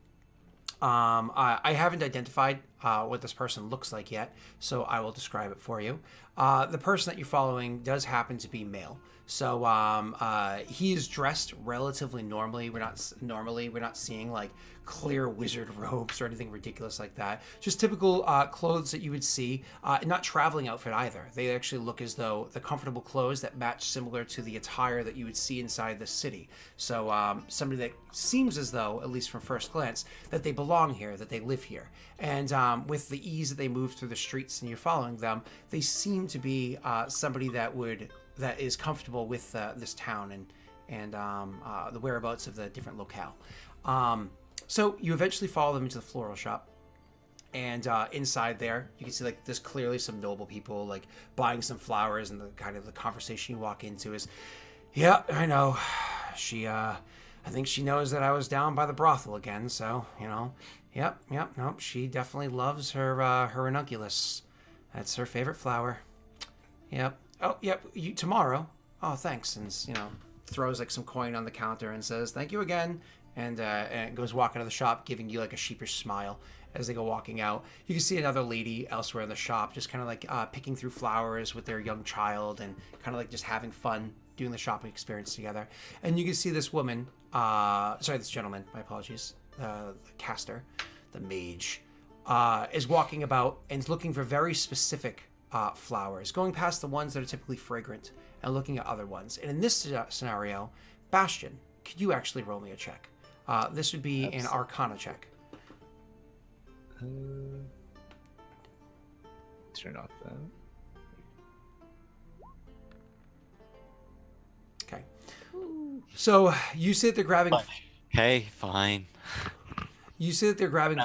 I haven't identified what this person looks like yet, so I will describe it for you. The person that you're following does happen to be male. So he is dressed relatively normally. We're not seeing like clear wizard robes or anything ridiculous like that. Just typical clothes that you would see. Not traveling outfit either. They actually look as though the comfortable clothes that match similar to the attire that you would see inside the city. So somebody that seems as though, at least from first glance, that they belong here, that they live here. And with the ease that they move through the streets and you're following them, they seem to be somebody that is comfortable with this town and the whereabouts of the different locale. So you eventually follow them into the floral shop, and inside there you can see like there's clearly some noble people like buying some flowers, and the kind of the conversation you walk into is, yeah, I know, she I think she knows that I was down by the brothel again, so yep, nope, she definitely loves her ranunculus. That's her favorite flower. Yep. Oh, yep. Tomorrow. Oh, thanks. And throws like some coin on the counter and says, "Thank you again." And goes walking to the shop, giving you like a sheepish smile as they go walking out. You can see another lady elsewhere in the shop, just kind of like picking through flowers with their young child and kind of like just having fun doing the shopping experience together. And you can see this woman, this gentleman. My apologies. The caster, the mage, is walking about and is looking for very specific flowers, going past the ones that are typically fragrant and looking at other ones. And in this scenario, Bastion, could you actually roll me a check? This would be an Arcana check. Turn off that. Okay. So you see that they're grabbing. Okay, fine. You see that they're grabbing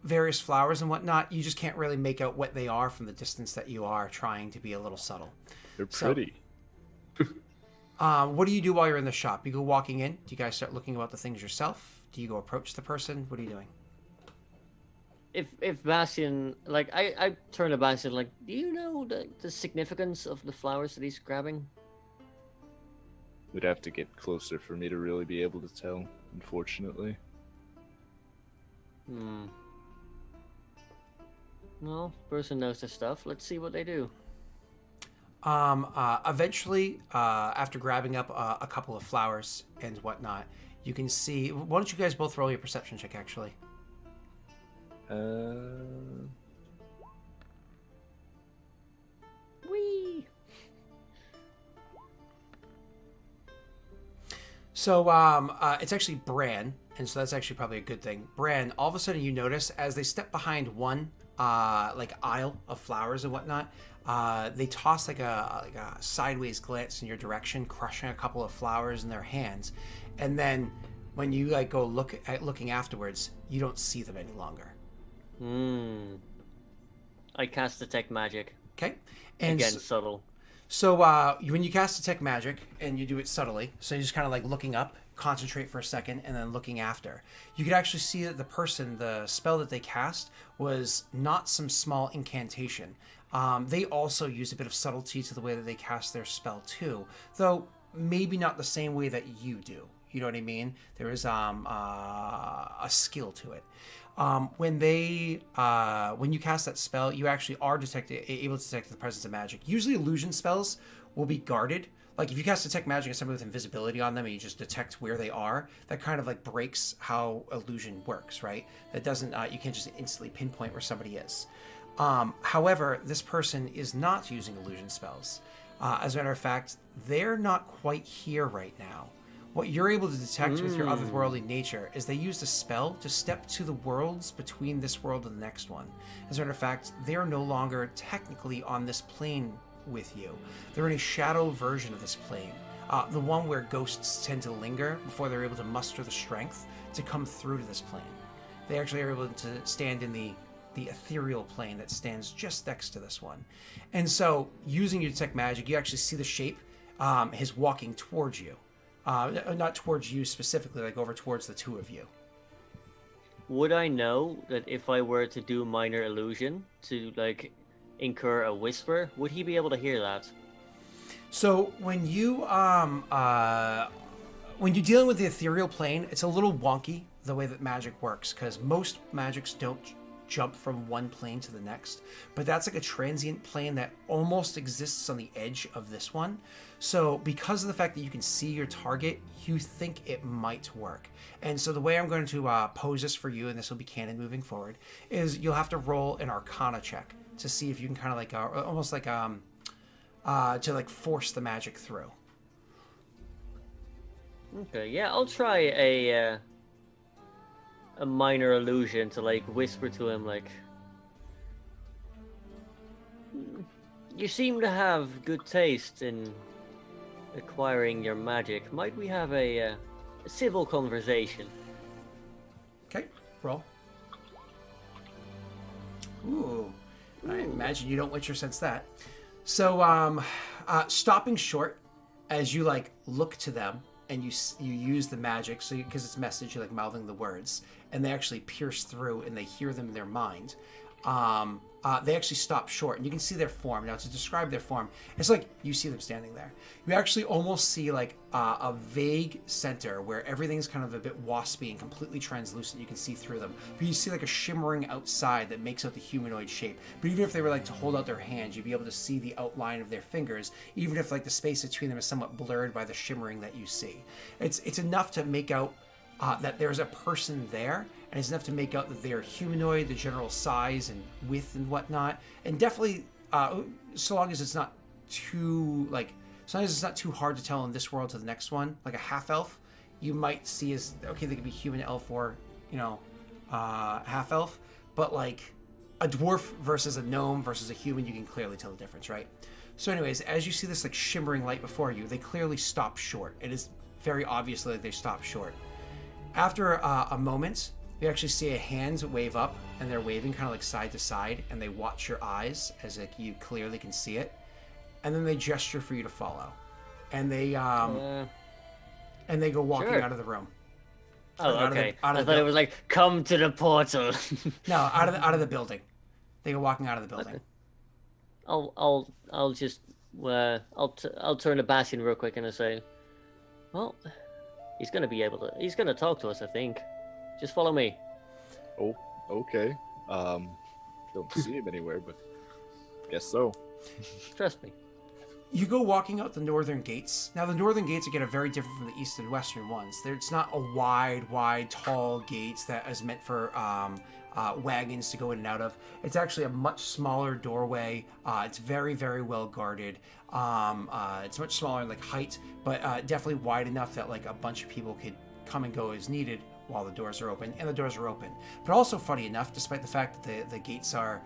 various flowers and whatnot. You just can't really make out what they are from the distance that you are trying to be a little subtle. They're pretty. What do you do while you're in the shop? You go walking in. Do you guys start looking about the things yourself? Do you go approach the person? What are you doing? If Bastion, like, I turn to Bastion, like, do you know the significance of the flowers that he's grabbing? Would have to get closer for me to really be able to tell, unfortunately. Well, person knows their stuff. Let's see what they do. Eventually, after grabbing up a couple of flowers and whatnot, you can see. Why don't you guys both roll your perception check, actually? Whee! So, it's actually Bran, and so that's actually probably a good thing. Bran, all of a sudden you notice as they step behind one, aisle of flowers and whatnot, they toss like a sideways glance in your direction, crushing a couple of flowers in their hands, and then when you like go looking afterwards, you don't see them any longer. I cast detect magic. Okay, and again, subtle. So when you cast detect magic and you do it subtly, so you're just kind of like looking up, concentrate for a second, and then looking after, you could actually see that the spell that they cast was not some small incantation. They also use a bit of subtlety to the way that they cast their spell too, though maybe not the same way that you do. You know what I mean? There is a skill to it. When you cast that spell, you actually are able to detect the presence of magic. Usually illusion spells will be guarded. Like if you cast detect magic on somebody with invisibility on them and you just detect where they are, that kind of like breaks how illusion works, right? That doesn't, you can't just instantly pinpoint where somebody is. However, this person is not using illusion spells. As a matter of fact, they're not quite here right now. What you're able to detect with your otherworldly nature is they used a spell to step to the worlds between this world and the next one. As a matter of fact, they are no longer technically on this plane with you. They're in a shadow version of this plane. The one where ghosts tend to linger before they're able to muster the strength to come through to this plane. They actually are able to stand in the ethereal plane that stands just next to this one. And so, using your detect magic, you actually see the shape is walking towards you. Not towards you specifically, like over towards the two of you. Would I know that if I were to do minor illusion to like incur a whisper, would he be able to hear that? So when you're dealing with the ethereal plane, it's a little wonky the way that magic works, because most magics don't jump from one plane to the next, but that's like a transient plane that almost exists on the edge of this one. So because of the fact that you can see your target, you think it might work. And so the way I'm going to pose this for you, and this will be canon moving forward, is you'll have to roll an Arcana check to see if you can kind of like almost like to like force the magic through. Okay, yeah, I'll try a minor illusion to like whisper to him like, you seem to have good taste in acquiring your magic. Might we have a civil conversation? Okay, roll. Ooh, I imagine you don't Witcher sense that. So, stopping short as you like look to them and you use the magic, so because it's message, you're like mouthing the words, and they actually pierce through and they hear them in their mind. They actually stop short, and you can see their form. Now, to describe their form, it's like you see them standing there. You actually almost see like a vague center where everything's kind of a bit waspy and completely translucent. You can see through them, but you see like a shimmering outside that makes out the humanoid shape. But even if they were like to hold out their hands, you'd be able to see the outline of their fingers, even if like the space between them is somewhat blurred by the shimmering that you see. It's enough to make out that there's a person there, and it's enough to make out that they're humanoid, the general size and width and whatnot, and definitely so long as it's not too hard to tell in this world to the next one, like a half elf, you might see as okay, they could be human, elf, or half elf, but like a dwarf versus a gnome versus a human, you can clearly tell the difference, right? So anyways, as you see this like shimmering light before you, they clearly stop short. It is very obviously like they stop short. After a moment, you actually see a hand wave up, and they're waving kind of like side to side, and they watch your eyes as like you clearly can see it, and then they gesture for you to follow, and they go walking Sure. out of the room. Oh, okay. I thought it was like, come to the portal. No, out of the building. They go walking out of the building. Okay. I'll just I'll turn to Bastion real quick and I say, well, he's gonna talk to us, I think. Just follow me. Oh, okay. Don't see him anywhere, but guess so. Trust me. You go walking out the northern gates. Now, the northern gates again are very different from the east and western ones. It's not a wide, tall gates that is meant for wagons to go in and out of. It's actually a much smaller doorway. It's very, very well guarded. It's much smaller in like height, but definitely wide enough that like a bunch of people could come and go as needed while the doors are open, and the doors are open. But also, funny enough, despite the fact that the gates are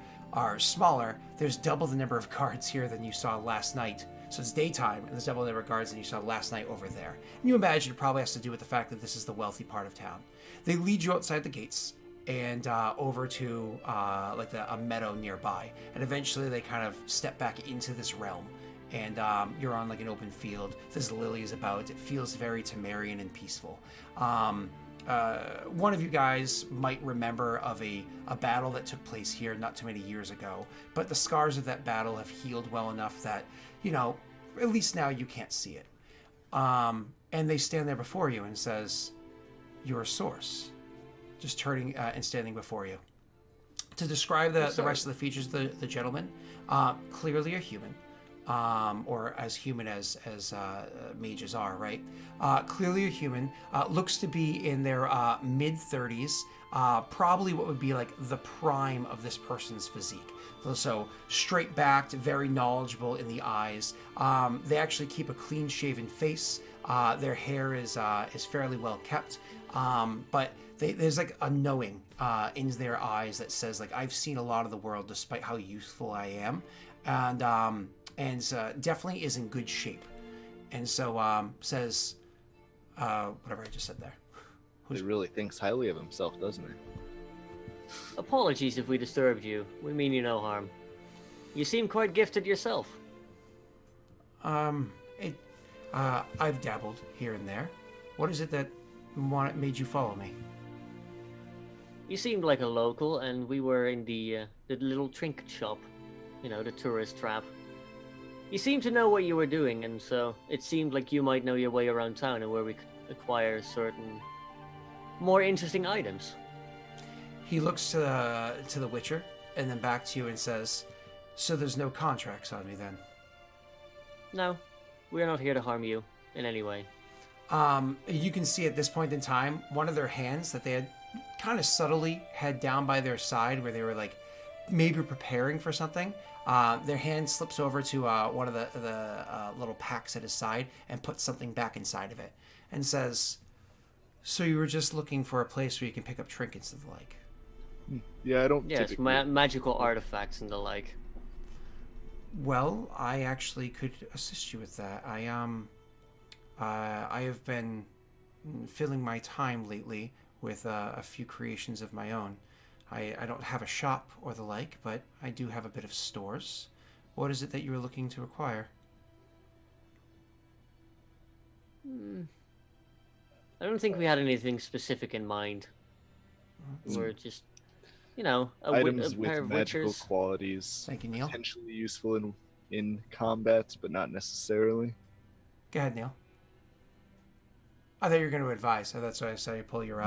smaller, there's double the number of guards here than you saw last night. So it's daytime, and there's double the number of guards than you saw last night over there. And you imagine it probably has to do with the fact that this is the wealthy part of town. They lead you outside the gates and over to like a meadow nearby, and eventually they kind of step back into this realm. And you're on like an open field. There's lilies about. It feels very Temerian and peaceful. One of you guys might remember of a battle that took place here not too many years ago, but the scars of that battle have healed well enough that, at least now you can't see it. and they stand there before you and says, "Your source," just turning and standing before you. To describe the rest of the features of the gentleman, clearly a human, or as human as mages are, right? Clearly a human, looks to be in their mid-30s, probably what would be like the prime of this person's physique. So straight-backed, very knowledgeable in the eyes. They actually keep a clean-shaven face. Their hair is fairly well kept, but there's like a knowing in their eyes that says like, I've seen a lot of the world despite how youthful I am, and definitely is in good shape. And so says whatever I just said there. He really thinks highly of himself, doesn't he? Apologies if we disturbed you. We mean you no harm. You seem quite gifted yourself. I've dabbled here and there. What is it that made you follow me? You seemed like a local, and we were in the little trinket shop. You know, the tourist trap. You seemed to know what you were doing, and so it seemed like you might know your way around town and where we could acquire certain more interesting items. He looks to the Witcher and then back to you and says, "So there's no contracts on me then?" No, we are not here to harm you in any way. You can see at this point in time, one of their hands that they had kind of subtly had down by their side where they were like maybe preparing for something. Their hand slips over to one of the little packs at his side and puts something back inside of it and says, "So you were just looking for a place where you can pick up trinkets and the like?" Yeah, I don't. Yes, typically... magical artifacts and the like. Well, I actually could assist you with that. I have been filling my time lately with a few creations of my own. I don't have a shop or the like, but I do have a bit of stores. What is it that you were looking to acquire? I don't think we had anything specific in mind. We're just, you know, items a with pair of magical witchers. qualities. Thank you, Neil. Potentially useful in combat, but not necessarily. Go ahead, Neil. I thought you were going to advise, so that's why I said you pull your...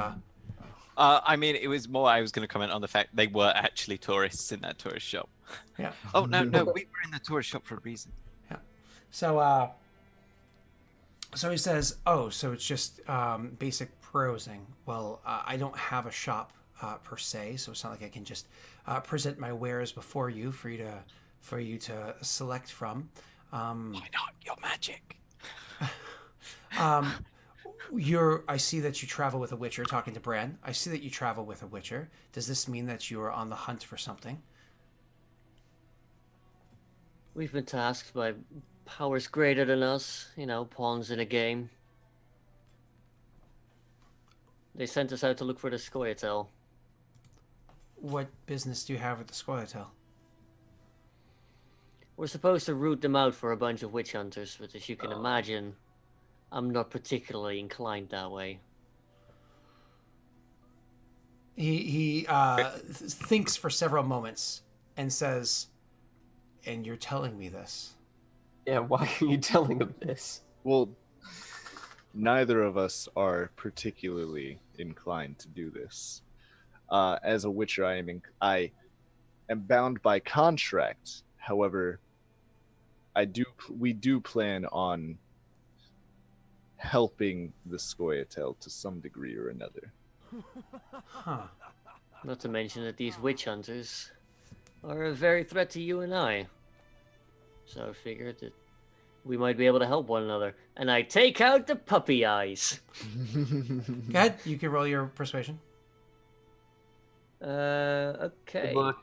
I mean, it was more I was going to comment on the fact they were actually tourists in that tourist shop. Yeah. Oh, no, we were in the tourist shop for a reason. Yeah. So he says, "Oh, so it's just basic prosing. Well, I don't have a shop per se, so it's not like I can just present my wares before you for you to select from. Why not? You're magic. I see that you travel with a witcher," talking to Bran. "I see that you travel with a witcher. Does this mean that you are on the hunt for something?" We've been tasked by powers greater than us, you know, pawns in a game. They sent us out to look for the Scoia'tael. What business do you have with the Scoia'tael? We're supposed to root them out for a bunch of witch hunters, but as you can imagine, I'm not particularly inclined that way. He thinks for several moments and says, "And you're telling me this?" Yeah, why are you telling them this? Well, neither of us are particularly inclined to do this. As a witcher, I am bound by contract. However, we do plan on helping the Scoia'tael to some degree or another. Huh. Not to mention that these witch hunters are a very threat to you and I. So I figured that we might be able to help one another. And I take out the puppy eyes. Go ahead. You can roll your persuasion. Okay. Good luck.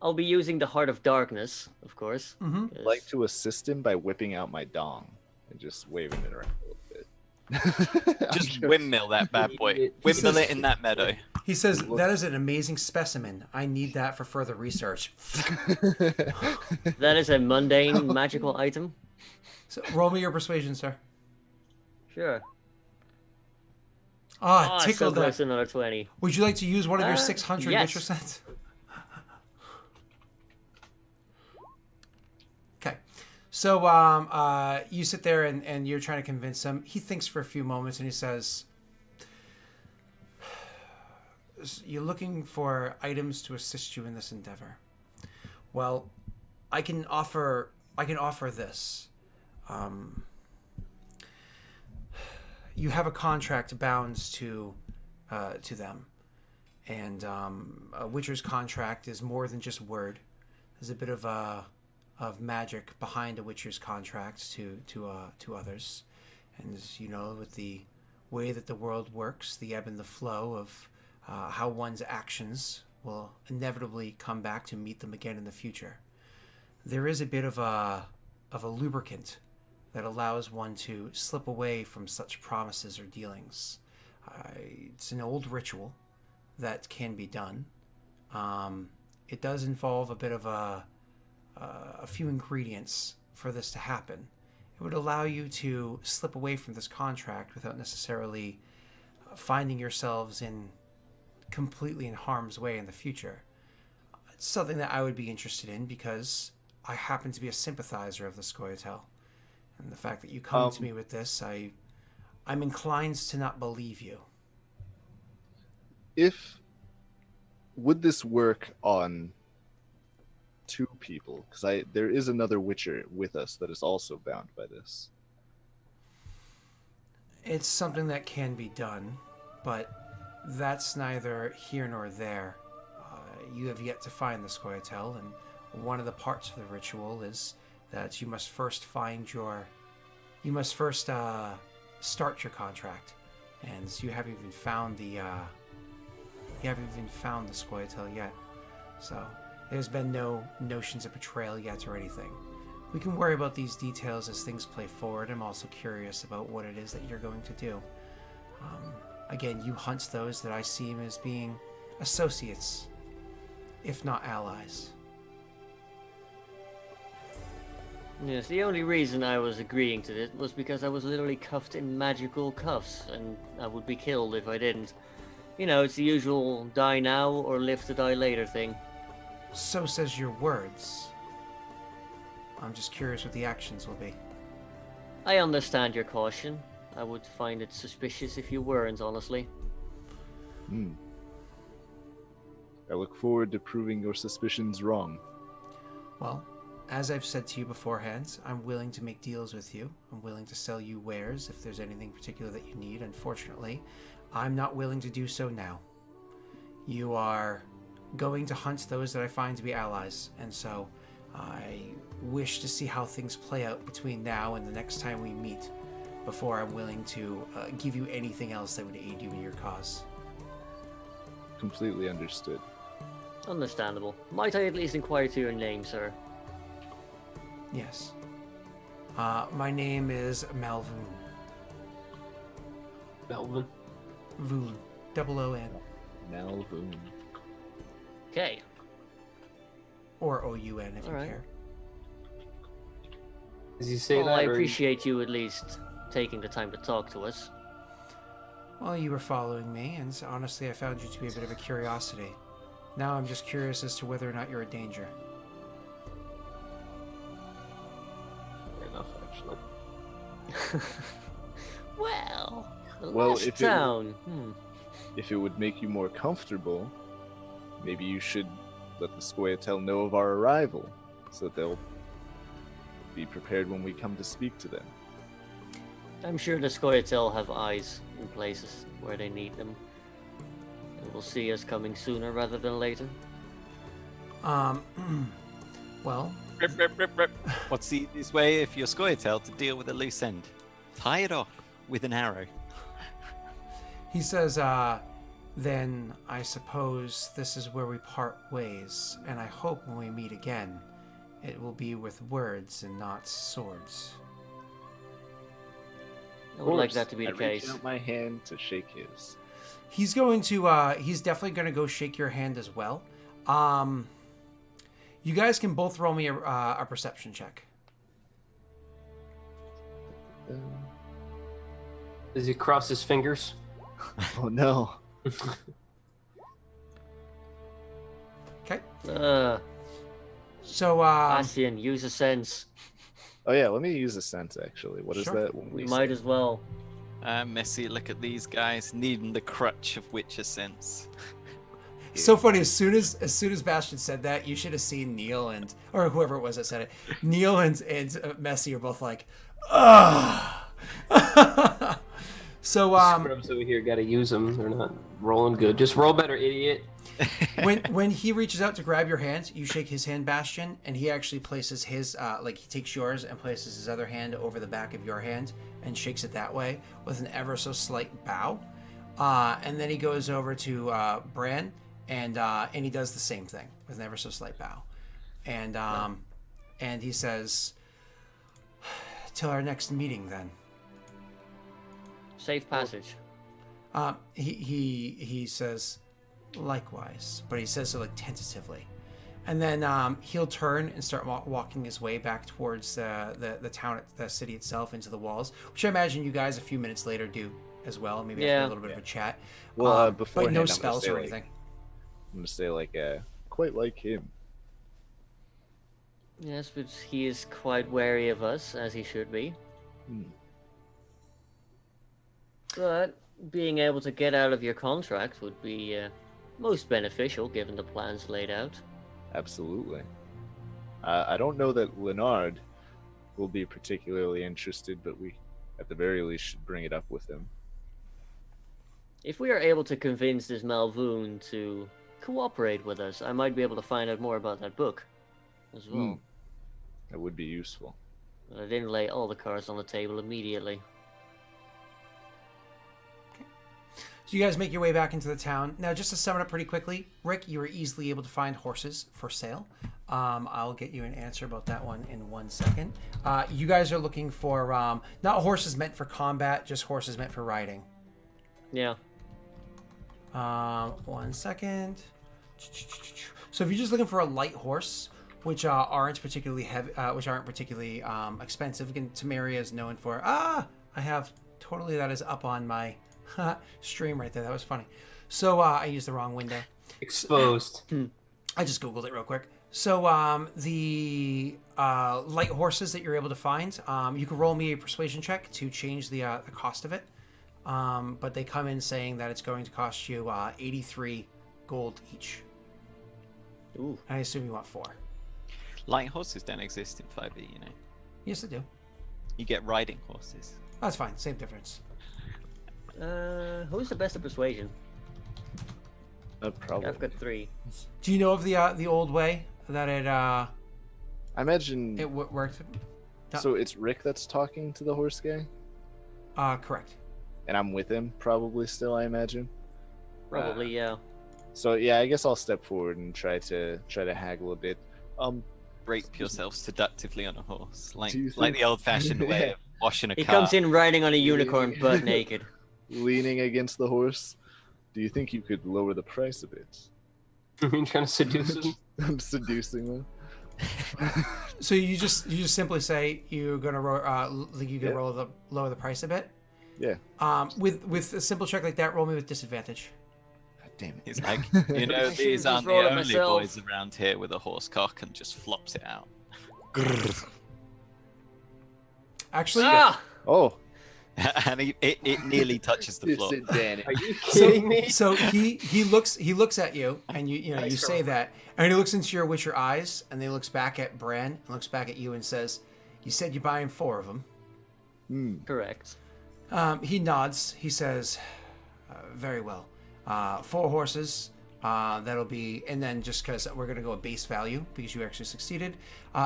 I'll be using the Heart of Darkness, of course. Mm-hmm. I'd like to assist him by whipping out my dong and just waving it around a little bit. Just windmill that bad boy. Windmill it in that meadow. He says, "That is an amazing specimen. I need that for further research." That is a mundane magical item. So roll me your persuasion, sir. Sure. Ah, So tickled close that. to another 20. Would you like to use one of your 600 yes. Witcher sets? Okay. So you sit there and you're trying to convince him. He thinks for a few moments and he says, "You're looking for items to assist you in this endeavor. Well, I can offer this. You have a contract bound to them, and a Witcher's contract is more than just word. There's a bit of magic behind a Witcher's contract to others, and as you know, with the way that the world works, the ebb and the flow of how one's actions will inevitably come back to meet them again in the future. There is a bit of a lubricant that allows one to slip away from such promises or dealings. It's an old ritual that can be done. It does involve a bit of a few ingredients for this to happen. It would allow you to slip away from this contract without necessarily finding yourselves completely in harm's way in the future. It's something that I would be interested in because I happen to be a sympathizer of the Scoia'tael. And the fact that you come to me with this, I'm inclined to not believe you. Would this work on two people? Because there is another Witcher with us that is also bound by this. It's something that can be done, but that's neither here nor there. You have yet to find the Scoia'tael, and one of the parts of the ritual is that you must first start your contract, and you haven't even found the Scoia'tael yet. So there's been no notions of betrayal yet or anything. We can worry about these details as things play forward. I'm also curious about what it is that you're going to do. Again, you hunt those that I see as being associates, if not allies. Yes, the only reason I was agreeing to this was because I was literally cuffed in magical cuffs, and I would be killed if I didn't. You know, it's the usual die now or live to die later thing. So says your words. I'm just curious what the actions will be. I understand your caution. I would find it suspicious if you weren't, honestly. I look forward to proving your suspicions wrong. Well, as I've said to you beforehand, I'm willing to make deals with you. I'm willing to sell you wares if there's anything particular that you need. Unfortunately, I'm not willing to do so now. You are going to hunt those that I find to be allies, and so I wish to see how things play out between now and the next time we meet before I'm willing to give you anything else that would aid you in your cause. Completely understood. Understandable. Might I at least inquire to your name, sir? Yes. My name is Malvoon. Melvin. Voon. O-O-N. Malvoon. Okay. Or O-U-N if you Alright. care. Does he say Well, that? I or- appreciate you at least taking the time to talk to us. Well, you were following me, and honestly, I found you to be a bit of a curiosity. Now I'm just curious as to whether or not you're a danger. Fair enough, actually. Well, the Well, last if it- town. If it would make you more comfortable, maybe you should let the Scoia'tael know of our arrival, so that they'll be prepared when we come to speak to them. I'm sure the Scoia'tael have eyes in places where they need them. And will see us coming sooner rather than later. Well, Rip, rip, rip, rip. What's the easiest way if you're Scoia'tael to deal with a loose end? Tie it off with an arrow. he says, then I suppose this is where we part ways, and I hope when we meet again, it will be with words and not swords. I would like Of that to be the course, I reach case. out my hand to shake his. He's going to, he's definitely going to go shake your hand as well. You guys can both roll me a perception check. Does he cross his fingers? Oh no. Okay. Uh, So, Bastian, use a sense. Oh yeah, let me use a sense actually. What is Sure. that? When We we might say- as well. Messy, look at these guys needing the crutch of Witcher sense. So funny. As soon as Bastion said that, you should have seen Neil or whoever it was that said it. Neil and Messi are both like, ugh. So Scrubs over here got to use them. They're not rolling good. Just roll better, idiot. when he reaches out to grab your hand, you shake his hand, Bastion, and he actually places his like he takes yours and places his other hand over the back of your hand and shakes it that way with an ever so slight bow. And then he goes over to Bran and he does the same thing with an ever so slight bow. And he says, "Till our next meeting, then." Safe passage. He says, "Likewise," but he says it like tentatively, and then he'll turn and start walking his way back towards the town, the city itself, into the walls, which I imagine you guys a few minutes later do as well. Maybe after a little bit of a chat. Well, but beforehand, no I'm gonna spells say, or like- anything. I'm gonna say like quite like him. Yes, but he is quite wary of us, as he should be. Hmm. But being able to get out of your contract would be most beneficial, given the plans laid out. Absolutely. I don't know that Leonard will be particularly interested, but we, at the very least, should bring it up with him. If we are able to convince this Malvoon to cooperate with us, I might be able to find out more about that book as well. Hmm. That would be useful. But I didn't lay all the cards on the table immediately. So you guys make your way back into the town. Now, just to sum it up pretty quickly, Rick, you were easily able to find horses for sale. I'll get you an answer about that one in 1 second. You guys are looking for not horses meant for combat, just horses meant for riding. Yeah. 1 second. So if you're just looking for a light horse, which aren't particularly heavy, which aren't particularly expensive, again, Tamaria is known for. I have totally that is up on my stream right there. That was funny. So I used the wrong window. Exposed. I just googled it real quick. So the light horses that you're able to find, you can roll me a persuasion check to change the cost of it. But they come in saying that it's going to cost you 83 gold each. Ooh. I assume you want 4. Light horses don't exist in 5e, you know. Yes, they do. You get riding horses. That's fine. Same difference. Who's the best at persuasion? Probably. I've got 3. Do you know of the old way that it I imagine. worked? So it's Rick that's talking to the horse guy, Correct. and I'm with him probably still. I imagine. Probably, yeah. So yeah, I guess I'll step forward and try to haggle a bit. Rape yourself seductively on a horse, like Do you like think- the old-fashioned way of washing a He car. comes in riding on a unicorn, butt naked. leaning against the horse. Do you think you could lower the price a bit? You trying to seduce him? I'm seducing them. So you just simply say you're gonna Yeah. lower the price a bit. Yeah. With a simple check like that, roll me with disadvantage. God damn it. He's like, you know, I should've these just aren't the rolled it only myself. boys around here with a horse cock, and just flops it out. Actually, Ah! Oh, And it nearly touches the floor. Are you so, kidding me? so he looks at you, and you Nice say roll. that, and he looks into your Witcher eyes, and then he looks back at Bran and looks back at you and says, "You said you're buying 4 of them." Correct. He nods. He says, "Very well. 4 horses. That'll be, and then just because we're going to go a base value because you actually succeeded.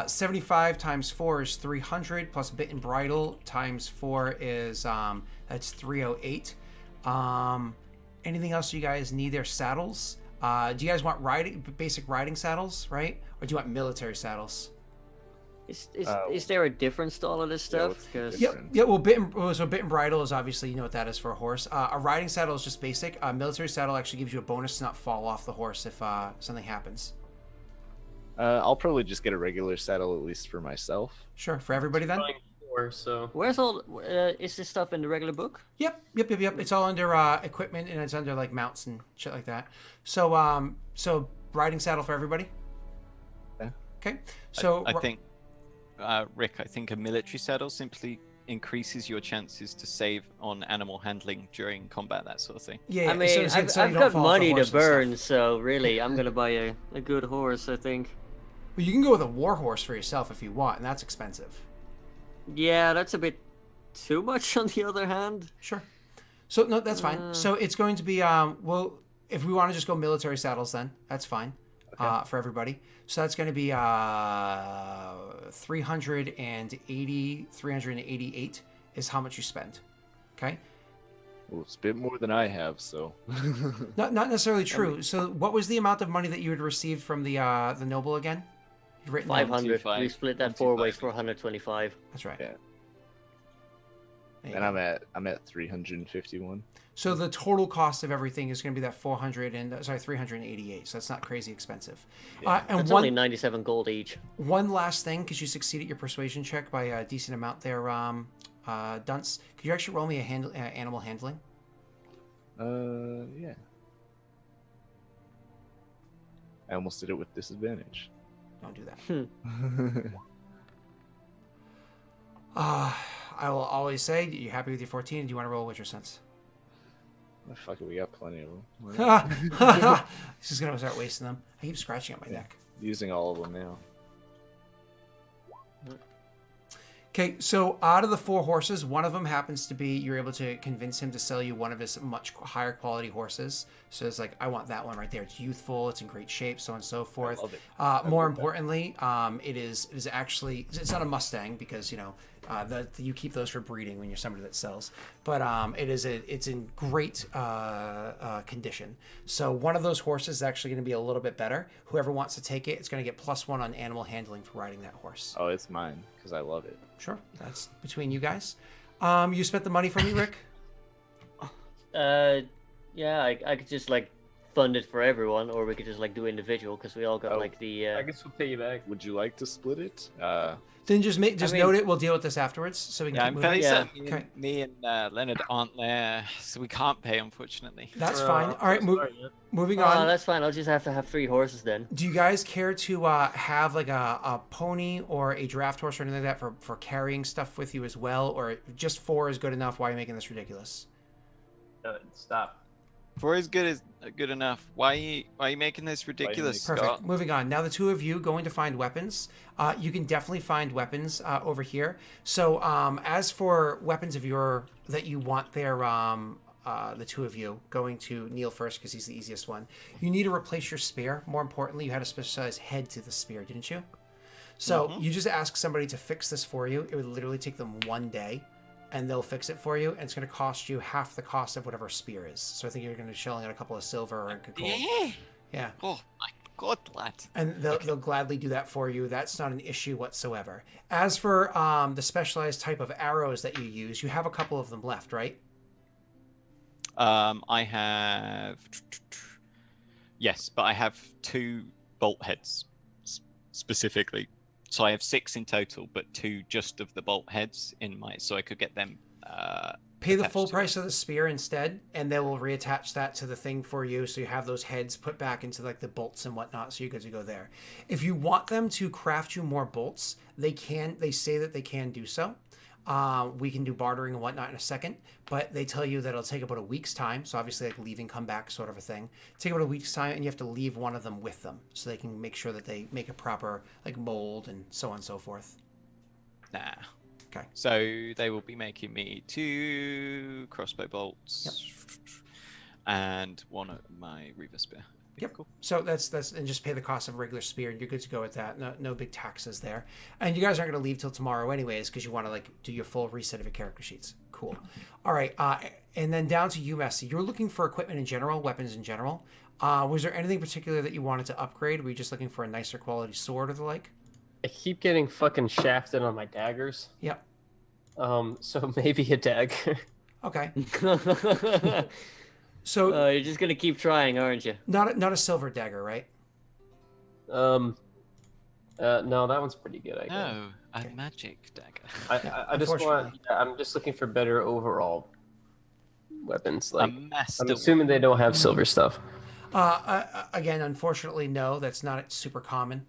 75 times 4 is 300 plus bit and bridle times 4 is that's 308. Anything else you guys need? Their saddles. Do you guys want basic riding saddles, right? Or do you want military saddles? Is there a difference to all of this stuff? what's the 'Cause- Yep. difference? Yeah. Well, bit and bridle is obviously, you know what that is for a horse. A riding saddle is just basic. A military saddle actually gives you a bonus to not fall off the horse if something happens. I'll probably just get a regular saddle at least for myself. Sure. For everybody then. Buying 4, so Where's all? Is this stuff in the regular book? Yep. It's all under equipment and it's under like mounts and shit like that. So so riding saddle for everybody. Yeah. Okay. So I think Rick, I think a military saddle simply increases your chances to save on animal handling during combat, that sort of thing. Yeah, I mean, so you I've don't got fall off the money to horse and stuff. burn, so really, I'm gonna buy a good horse, I think. Well, you can go with a war horse for yourself if you want, and that's expensive. Yeah, that's a bit too much on the other hand. Sure. So no, that's fine. So it's going to be well, if we want to just go military saddles, then that's fine for everybody. So that's going to be 388 is how much you spend. Okay. Well, it's a bit more than I have, so. Not necessarily true. So what was the amount of money that you had received from the noble again? You've written down. 500. 125. We split that 4 ways for 125. That's right. Yeah. There you And go. I'm at 351. So the total cost of everything is going to be that 388. So that's not crazy expensive. And That's one only 97 gold each. one last thing, because you succeeded your persuasion check by a decent amount there, Dunce. Could you actually roll me a animal handling? Yeah. I almost did it with disadvantage. Don't do that. I will always say, are you happy with your 14? Do you want to roll with your sense? Oh, fuck it, we got plenty of them. He's just going to start wasting them. I keep scratching at my neck. Using all of them now. Okay, so out of the 4 horses, one of them happens to be, you're able to convince him to sell you one of his much higher quality horses. So it's like, I want that one right there. It's youthful, it's in great shape, so on and so forth. love it. More importantly, it is actually, it's not a Mustang because, you know, you keep those for breeding when you're somebody that sells. But it's in great condition. So one of those horses is actually going to be a little bit better. Whoever wants to take it, it's going to get +1 on animal handling for riding that horse. Oh, it's mine, because I love it. Sure, that's between you guys. You spent the money for me, Rick? Yeah, I could just like fund it for everyone, or we could just like do individual because we all got like the. I guess we'll pay you back. Would you like to split it? Then just mean- note it. We'll deal with this afterwards, so we can Yeah, keep I'm moving. fairly Yeah. certain Okay. me and Leonard aren't there, so we can't pay, unfortunately. That's fine. All right, moving Oh, on. that's fine. I'll just have to have 3 horses then. Do you guys care to have like a pony or a draft horse or anything like that for carrying stuff with you as well, or just 4 is good enough? Why are you making this ridiculous? Stop. 4 is good enough. Why are you making this ridiculous, Perfect. Scott? Moving on. Now the 2 of you going to find weapons. You can definitely find weapons over here. So as for weapons that you want there, the 2 of you going to Neil first because he's the easiest one. You need to replace your spear. More importantly, you had a specialized head to the spear, didn't you? So you just ask somebody to fix this for you. It would literally take them 1 day. And they'll fix it for you, and it's going to cost you half the cost of whatever spear is. So I think you're going to be shelling out a couple of silver or a gold. Yeah. Yeah. Oh my god, lad. And they'll gladly do that for you. That's not an issue whatsoever. As for the specialized type of arrows that you use, you have a couple of them left, right? I have. Yes, but I have 2 bolt heads specifically. So I have 6 in total, but 2 just of the bolt heads in my. So I could get them. Pay the attached full to price of the spear instead, and they will reattach that to the thing for you. So you have those heads put back into like the bolts and whatnot. So you're good to go there. If you want them to craft you more bolts, they can. They say that they can do so. We can do bartering and whatnot in a second, but they tell you that it'll take about a week's time. So obviously like leave and come back sort of a thing. Take about a week's time, and you have to leave one of them with them so they can make sure that they make a proper like mold and so on and so forth. Nah. Okay. So they will be making me 2 crossbow bolts and 1 of my Reaver spear. Yep. Cool. So that's and just pay the cost of a regular spear, and you're good to go with that. No big taxes there. And you guys aren't going to leave till tomorrow anyways because you want to like do your full reset of your character sheets. Cool. All right. And then down to you, Messi. You're looking for equipment in general, weapons in general. Was there anything particular that you wanted to upgrade? Were you just looking for a nicer quality sword or the like? I keep getting fucking shafted on my daggers. Yep. So maybe a dagger. Okay. So You're just gonna keep trying, aren't you? not a silver dagger, right? No, that one's pretty good. I guess. No, a magic dagger. I just want. Unfortunately. Yeah, I'm just looking for better overall weapons. Like master I'm assuming they don't have silver stuff. Again, unfortunately, no. That's not super common.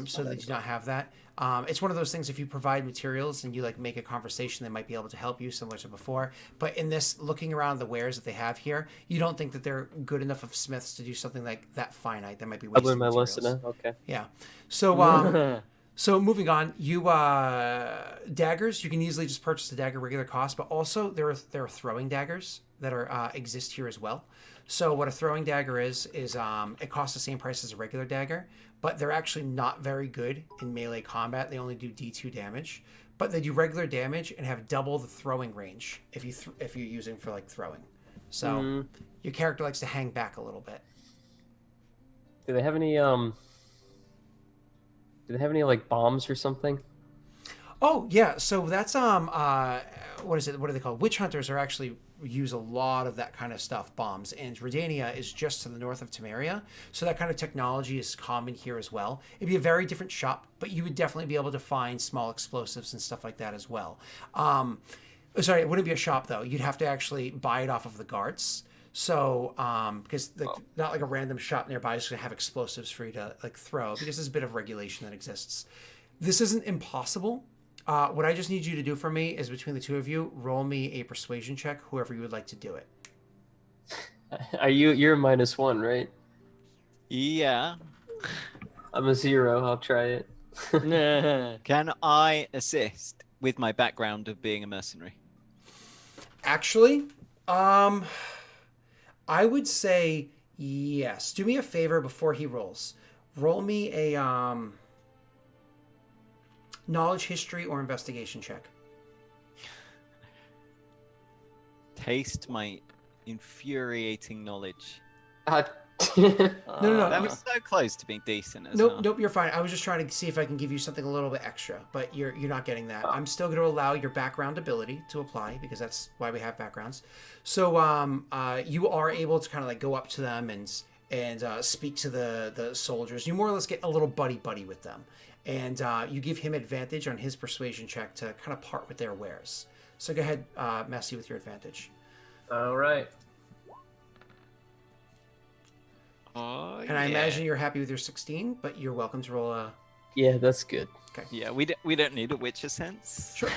So they do not have that. It's one of those things, if you provide materials and you like make a conversation, they might be able to help you similar to before. But in this, looking around the wares that they have here, you don't think that they're good enough of smiths to do something like that finite. That might be I'll wasting learn my materials. lesson now. Okay. Yeah. So so moving on, you daggers, you can easily just purchase the dagger regular cost, but also there are throwing daggers that are exist here as well. So what a throwing dagger is it costs the same price as a regular dagger, but they're actually not very good in melee combat. They only do D2 damage, but they do regular damage and have double the throwing range if you're using for like throwing. So your character likes to hang back a little bit. Do they have any like bombs or something? Oh yeah, so that's what is it? What are they called? Witch hunters are actually use a lot of that kind of stuff, bombs. And Redania is just to the north of Temeria, so that kind of technology is common here as well. It'd be a very different shop, but you would definitely be able to find small explosives and stuff like that as well. Sorry, it wouldn't be a shop though. You'd have to actually buy it off of the guards. So, because not like a random shop nearby is going to have explosives for you to like throw, because there's a bit of regulation that exists. This isn't impossible. What I just need you to do for me is, between the two of you, roll me a persuasion check, whoever you would like to do it. You're -1, right? Yeah. I'm a 0. I'll try it. Can I assist with my background of being a mercenary? Actually, I would say yes. Do me a favor before he rolls. Roll me a knowledge, history, or investigation check. Taste my infuriating knowledge. No. That was so close to being decent as Nope, well. nope, you're fine. I was just trying to see if I can give you something a little bit extra, but you're not getting that. I'm still going to allow your background ability to apply, because that's why we have backgrounds. So you are able to kind of like go up to them and speak to the soldiers. You more or less get a little buddy with them, and you give him advantage on his persuasion check to kind of part with their wares. So go ahead, Messi, with your advantage. All right. Oh, And I imagine you're happy with your 16, but you're welcome to roll a... Yeah, that's good. Yeah, we don't need a Witcher sense. Sure.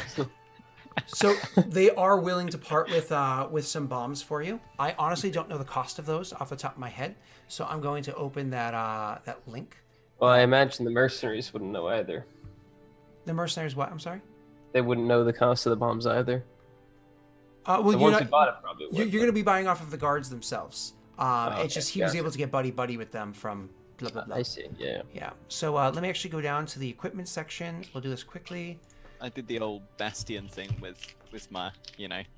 So they are willing to part with some bombs for you. I honestly don't know the cost of those off the top of my head, so I'm going to open that link. Well, I imagine the mercenaries wouldn't know either. The mercenaries, what? I'm sorry? They wouldn't know the cost of the bombs either. Well, The ones who bought it probably would. you're going to be buying off of the guards themselves. Okay, It's just he was gotcha. able to get buddy with them from blah, blah, blah. I see, yeah. Yeah. So let me actually go down to the equipment section. We'll do this quickly. I did the old Bastion thing with my,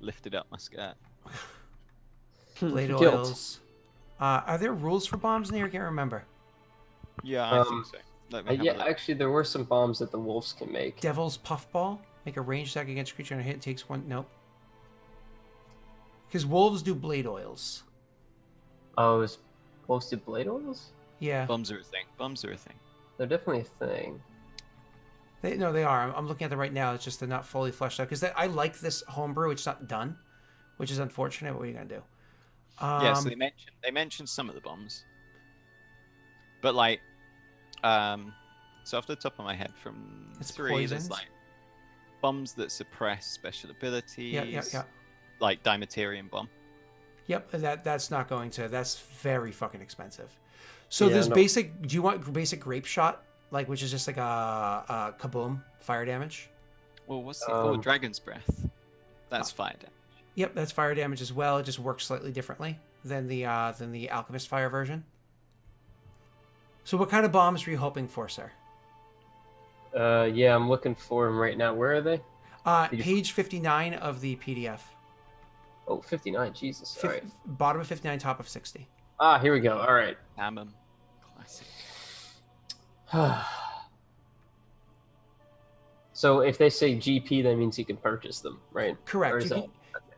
lifted up my skirt. Blade Guilt. oils. Are there rules for bombs in here? I can't remember. Yeah, I think so. Let me have a Yeah, look. actually, there were some bombs that the wolves can make. Devil's puffball. Make a ranged attack against a creature on a hit. Takes one. Nope. Because wolves do blade oils. Oh, is wolves do blade oils? Yeah. Bombs are a thing. Bombs are a thing. They're definitely a thing. They are. I'm looking at them right now. It's just they're not fully fleshed out. Because I like this homebrew. It's not done, which is unfortunate. What are you going to do? Yeah, so they mentioned some of the bombs. But so off the top of my head, from It's 3, poisons. there's like bombs that suppress special abilities. Yeah. Like Dimeterium bomb. Yep, that's not going to. That's very fucking expensive. So Yeah, there's no. basic. Do you want basic grape shot, which is just like a kaboom fire damage? Well, what's it called? Dragon's breath. That's fire damage. Yep, that's fire damage as well. It just works slightly differently than the alchemist fire version. So what kind of bombs were you hoping for, sir? Yeah, I'm looking for them right now. Where are they? Page 59 of the PDF. Oh, 59. Jesus. All right. Bottom of 59, top of 60. Ah, here we go. All right. Hammam. Classic. So if they say GP, that means you can purchase them, right? Or Correct. is that-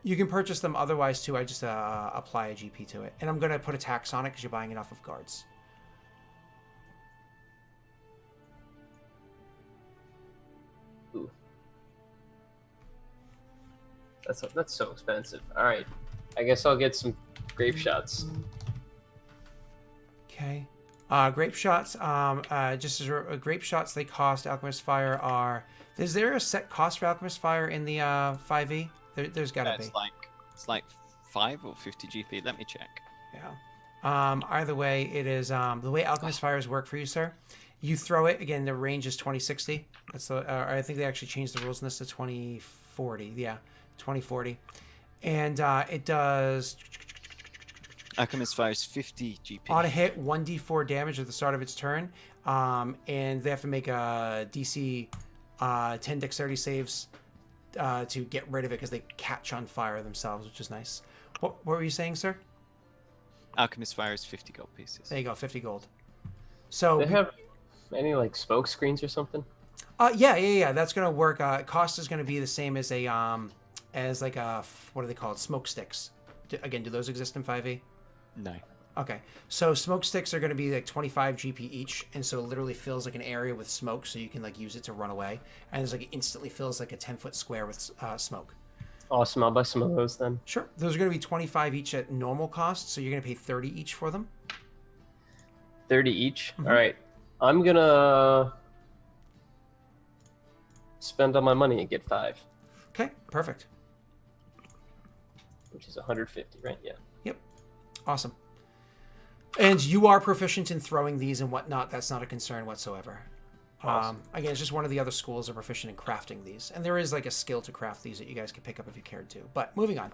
You can purchase them otherwise too. I just apply a GP to it, and I'm going to put a tax on it because you're buying it off of guards. Ooh. That's so expensive. All right. I guess I'll get some grape shots. Okay. Grape shots. Just as grape shots, they cost Alchemist Fire are. Is there a set cost for Alchemist Fire in the 5e? There's gotta be. It's like 5 or 50 GP. Let me check. Yeah. Either way, it is the way Alchemist Fires work for you, sir. You throw it again. The range is 2060. That's the. I think they actually changed the rules in this to 2040. Yeah, 2040, and it does. Alchemist fires 50 GP. On a hit, 1d4 damage at the start of its turn, and they have to make a DC 10 dexterity saves to get rid of it because they catch on fire themselves, which is nice. What were you saying, sir? Alchemist fires 50 gold pieces. There you go, 50 gold. So They have any like smoke screens or something? yeah. That's gonna work. Cost is gonna be the same as a as like a what do they call it? Smoke sticks. Again, do those exist in 5e? No. Okay, so smoke sticks are going to be like 25 GP each, and so it literally fills like an area with smoke, so you can like use it to run away, and it's like it instantly fills like a 10-foot square with smoke. Awesome. I'll buy some of those then. Sure, those are going to be 25 each at normal cost, so you're going to pay 30 each for them. 30 each. Mhm. All right. I'm gonna spend all my money and get 5, Okay, perfect. which is 150, right? Yeah. Awesome. And you are proficient in throwing these and whatnot. That's not a concern whatsoever. Awesome. Again, it's just one of the other schools are proficient in crafting these. And there is like a skill to craft these that you guys could pick up if you cared to. But moving on.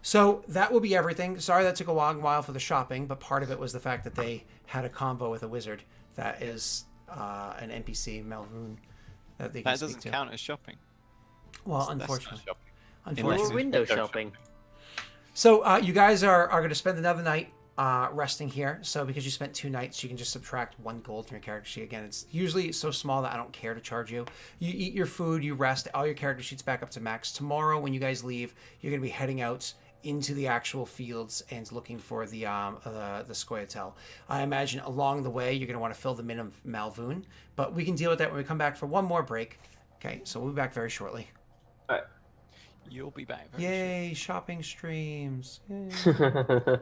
So that will be everything. Sorry that took a long while for the shopping, but part of it was the fact that they had a combo with a wizard that is an NPC, Malvoon, that they can That speak doesn't to. count as shopping. Well, That's not unfortunately. shopping. Unfortunately. Or window shopping. So you guys are going to spend another night resting here. So because you spent 2 nights, you can just subtract 1 gold from your character sheet. Again, it's usually so small that I don't care to charge you. You eat your food, you rest, all your character sheets back up to max. Tomorrow, when you guys leave, you're going to be heading out into the actual fields and looking for the Scoia'tael. I imagine along the way, you're going to want to fill them in of Malvoon, but we can deal with that when we come back for one more break. Okay, so we'll be back very shortly. You'll be back. Yay, shopping streams. Yay. All right.